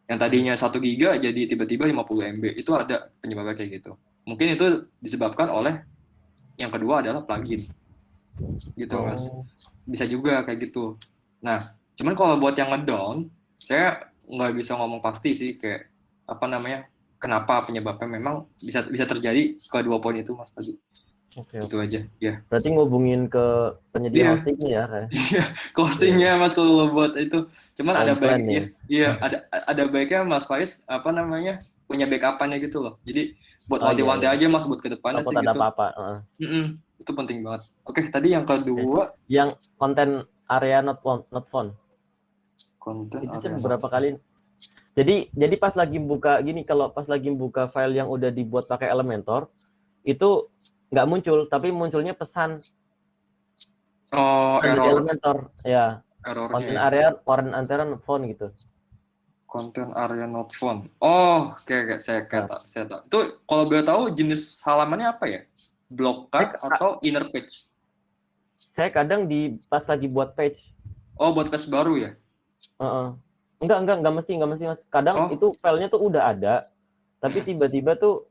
Yang tadinya 1 giga jadi tiba-tiba 50 MB, itu ada penyebabnya kayak gitu. Mungkin itu disebabkan oleh yang kedua adalah plugin, gitu Mas. Bisa juga kayak gitu. Nah, cuman kalau buat yang ngedown, saya nggak bisa ngomong pasti sih kayak apa namanya, kenapa penyebabnya, memang bisa terjadi ke 2 poin itu Mas tadi. Itu aja ya. Berarti ngubungin ke penyedia hostingnya ya kayak. Iya, hostingnya Mas kalau buat itu. Cuman ada baiknya. Iya, ada baiknya Mas Faiz apa namanya, punya backup-annya gitu loh. Jadi buat wanti-wanti aja Mas buat ke depannya sih gitu. Ada apa-apa. Itu penting banget. Oke, tadi yang kedua yang konten area not found. Konten itu area beberapa kali. Jadi pas lagi buka gini, kalau pas lagi buka file yang udah dibuat pakai Elementor, itu nggak muncul, tapi munculnya pesan. Error. Elementor, ya. Konten area foreign antara not found gitu. Konten area not found. Oke, saya tahu. Itu kalau boleh tahu jenis halamannya apa ya? Block card atau inner page? Saya kadang pas lagi buat page. Buat page baru ya? Enggak mesti Mas. Kadang itu filenya tuh udah ada, tapi tiba-tiba tuh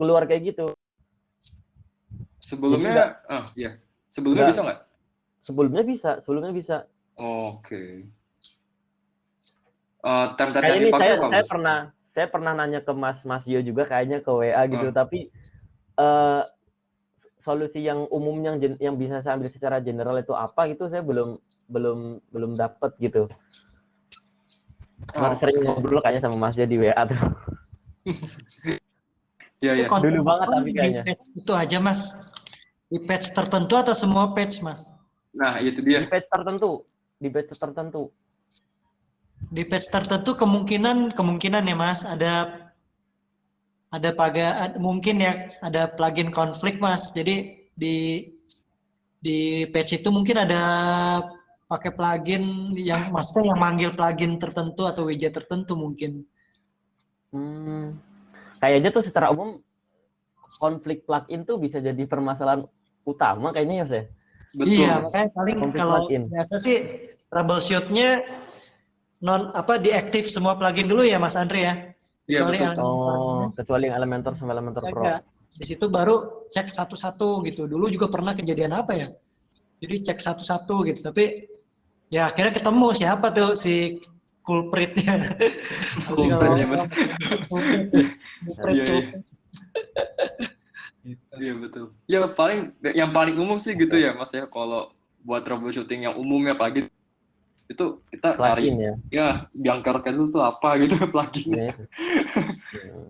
keluar kayak gitu. Sebelumnya, Sebelumnya bisa nggak? Sebelumnya bisa. Oke. Template kayak yang ini dipakai apa? Saya pernah nanya ke Mas Yo juga kayaknya ke WA gitu, tapi solusi yang umum yang bisa saya ambil secara general itu apa gitu saya belum dapat gitu. Sering ngobrol kayaknya sama Mas Yo di WA tuh. Itu dulu banget tapi kayaknya. Di patch itu aja Mas. Di patch tertentu atau semua patch Mas? Nah, itu dia. Di patch tertentu. Di patch tertentu kemungkinan ya Mas, mungkin ya ada plugin konflik Mas. Jadi di patch itu mungkin ada pakai plugin yang maksudnya yang manggil plugin tertentu atau widget tertentu mungkin. Kayaknya tuh secara umum konflik plugin tuh bisa jadi permasalahan utama kayaknya ya Mas. Betul. Iya, makanya paling kalau biasa sih troubleshoot-nya diaktif semua plugin dulu ya Mas Andre ya. Kecuali kecuali yang Elementor sama Elementor Pro. Di situ baru cek satu-satu gitu. Dulu juga pernah kejadian apa ya? Jadi cek satu-satu gitu, tapi ya akhirnya ketemu siapa tuh si culpritnya. Iya betul. Ya yang paling umum sih gitu ya Mas ya, kalau buat troubleshooting yang umumnya plugin itu kita plugin cari biangkeroknya dulu tuh apa gitu plugin.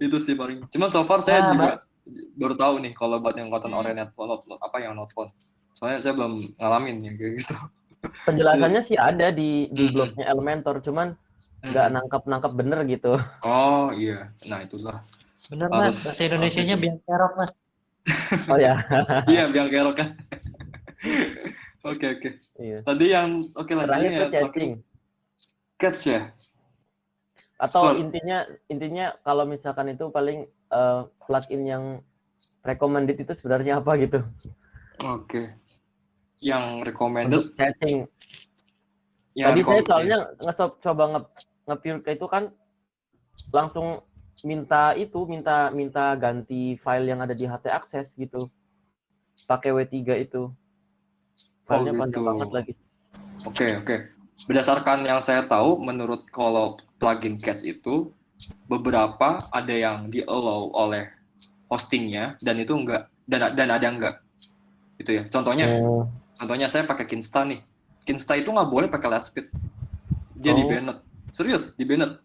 Itu sih paling. Cuma so far saya juga baru tahu nih kalau buat yang konten oriented not found. Soalnya saya belum ngalamin yang kayak gitu. Penjelasannya sih ada di blognya Elementor, cuman nggak nangkap bener gitu. Oh iya, nah itulah. Bener Mas, bahasa Indonesianya biangkerok Mas. Oh ya. Iya biangkerok kan. Oke. Iya. Tadi yang terakhir itu caching. Catch ya. Atau intinya kalau misalkan itu paling plugin yang recommended itu sebenarnya apa gitu. Oke. Yang recommended untuk caching. Tadi saya soalnya coba nge-pure itu kan langsung minta ganti file yang ada di HT Access gitu. Pakai W3 itu. Filenya panjang banget lagi. Oke. Berdasarkan yang saya tahu, menurut kalau plugin Catch itu beberapa ada yang di-allow oleh hostingnya dan itu enggak, dan ada enggak. Gitu ya. Contohnya saya pakai Kinsta nih. Kinsta itu nggak boleh pakai Lightspeed. Dia di-banned. Serius, di-banned.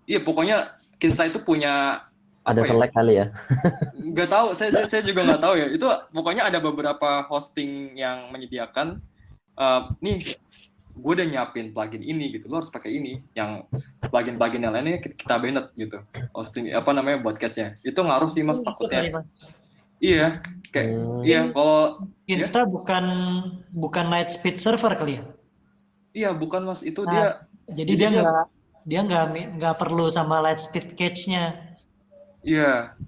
Iya, pokoknya Kinsta itu punya ada select kali ya. Nggak tahu, saya juga nggak tahu ya. Itu pokoknya ada beberapa hosting yang menyediakan nih gue udah nyiapin plugin ini gitu, lo harus pakai ini. Yang plugin yang lainnya kita banned gitu. Hosting buat cache-nya. Itu ngaruh sih Mas takutnya. Iya, kayak kalau Kinsta bukan Lightspeed server kali ya? Iya, bukan Mas, itu dia. Jadi dia Dia nggak perlu sama Lightspeed cache-nya. Iya,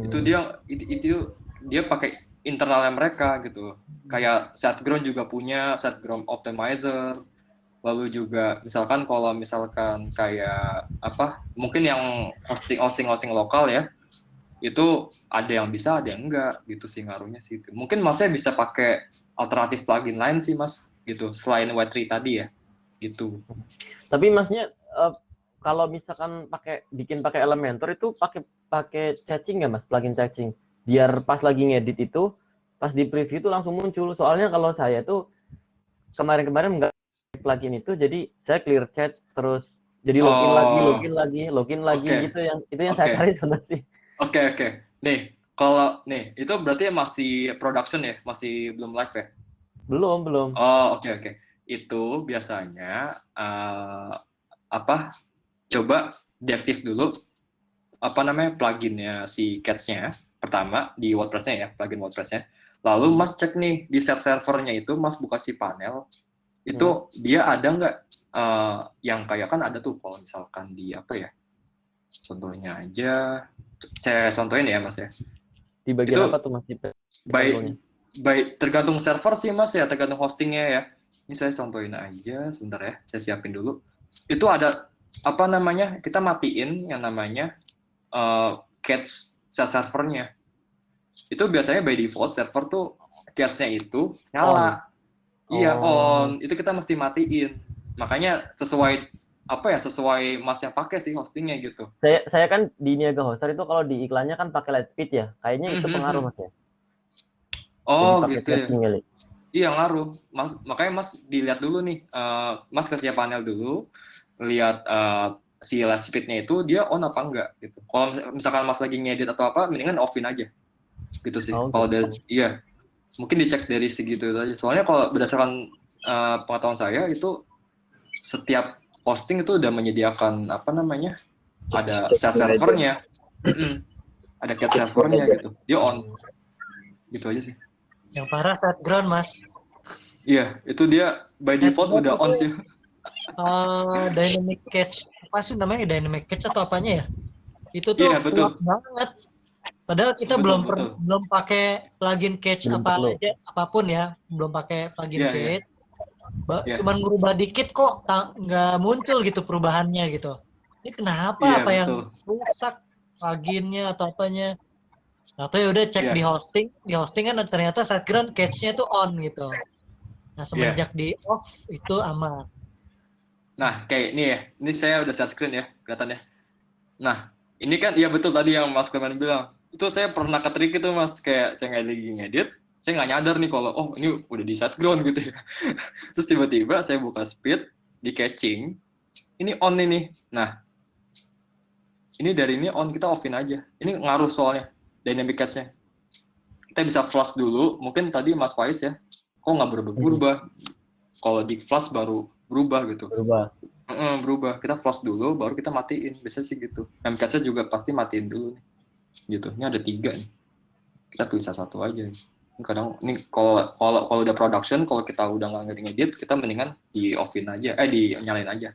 itu dia pakai internalnya mereka gitu. Kayak SiteGround juga punya SiteGround Optimizer. Lalu juga misalkan kalau misalkan kayak apa, mungkin yang hosting lokal ya, itu ada yang bisa, ada yang enggak gitu sih ngaruhnya sih itu. Mungkin Masnya bisa pakai alternatif plugin lain sih Mas, gitu selain Y3 tadi ya, gitu. Tapi Masnya kalau misalkan bikin pakai Elementor itu pakai caching nggak Mas, plugin caching, biar pas lagi ngedit itu, pas di preview itu langsung muncul. Soalnya kalau saya tuh kemarin nggak plugin itu, jadi saya clear chat terus jadi login lagi Okay. gitu, yang saya cari sebenarnya sih. Oke. Nih, kalau itu berarti masih production ya, masih belum live ya? Belum. Oh, oke. Itu biasanya coba deaktif dulu pluginnya si Cats-nya pertama di WordPress-nya ya, plugin WordPress-nya. Lalu Mas cek nih di set servernya itu, Mas buka si panel, itu dia ada nggak yang kayak kan ada tuh kalau misalkan di apa ya, contohnya aja, saya contohin ya Mas ya. Di bagian itu apa tuh Mas? Tergantung server sih Mas ya, tergantung hostingnya ya. Ini saya contohin aja, sebentar ya, saya siapin dulu. Itu ada kita matiin yang namanya cache set servernya. Itu biasanya by default server tuh cache-nya itu nyala. Iya, on. Itu kita mesti matiin. Makanya sesuai Mas yang pakai sih hostingnya gitu. Saya kan di Niaga Hoster itu kalau di iklannya kan pakai Lightspeed ya. Kayaknya itu pengaruh Mas ya. Oh, gitu ya. Iya, ngaruh. Mas, makanya Mas dilihat dulu nih. Mas kasih panel dulu, lihat si Lightspeed-nya itu dia on apa enggak gitu. Kalau misalkan Mas lagi ngedit atau apa, mendingan offin aja. Gitu sih. Kalau iya. Mungkin dicek dari segitu aja. Soalnya kalau berdasarkan pengetahuan saya itu setiap hosting itu udah menyediakan ada set servernya, ada cat servernya gitu, dia on, gitu aja sih. Yang parah SiteGround Mas. Iya, itu dia by default udah on sih. Dynamic cache, apa sih namanya, dynamic cache atau apanya ya? Itu tuh kuat banget. Padahal kita belum pakai plugin cache apapun ya, belum pakai plugin cache. Cuman ngerubah dikit kok nggak muncul gitu perubahannya gitu. Ini kenapa? Apa yang rusak pluginnya atau apanya? Atau ya udah cek di hosting kan ternyata SiteGround cache-nya tuh on gitu. Nah semenjak di off itu aman. Nah kayak ini ya, ini saya udah share screen ya, kelihatan ya. Nah ini kan ya betul tadi yang Mas Clement bilang. Itu saya pernah ketrik itu Mas, kayak saya lagi ngedit, saya nggak nyadar nih kalau ini udah di SiteGround gitu ya. Terus tiba-tiba saya buka speed di catching, ini on ini. Nah ini dari ini on, kita offin aja. Ini ngaruh soalnya dynamic cache-nya. Kita bisa flash dulu, mungkin tadi Mas Faiz ya, kok nggak berubah. Kalau di flash baru berubah gitu. Berubah. Kita flash dulu, baru kita matiin. Biasanya sih gitu. Cache-nya juga pasti matiin dulu nih. Gitu. Ini ada 3 nih. Kita pilih satu aja. Kadang ini kalau udah production, kalau kita udah nggak ngedit, kita mendingan di offin aja, dinyalain aja.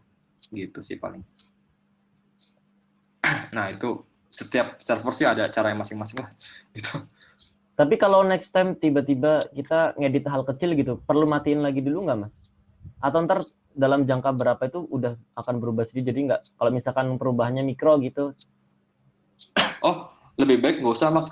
Gitu sih paling. Nah itu setiap server sih ada cara yang masing-masing lah. Gitu. Tapi kalau next time tiba-tiba kita ngedit hal kecil gitu, perlu matiin lagi dulu nggak Mas? Atau ntar dalam jangka berapa itu udah akan berubah sendiri, jadi nggak, kalau misalkan perubahannya mikro gitu? Oh, lebih baik nggak usah Mas.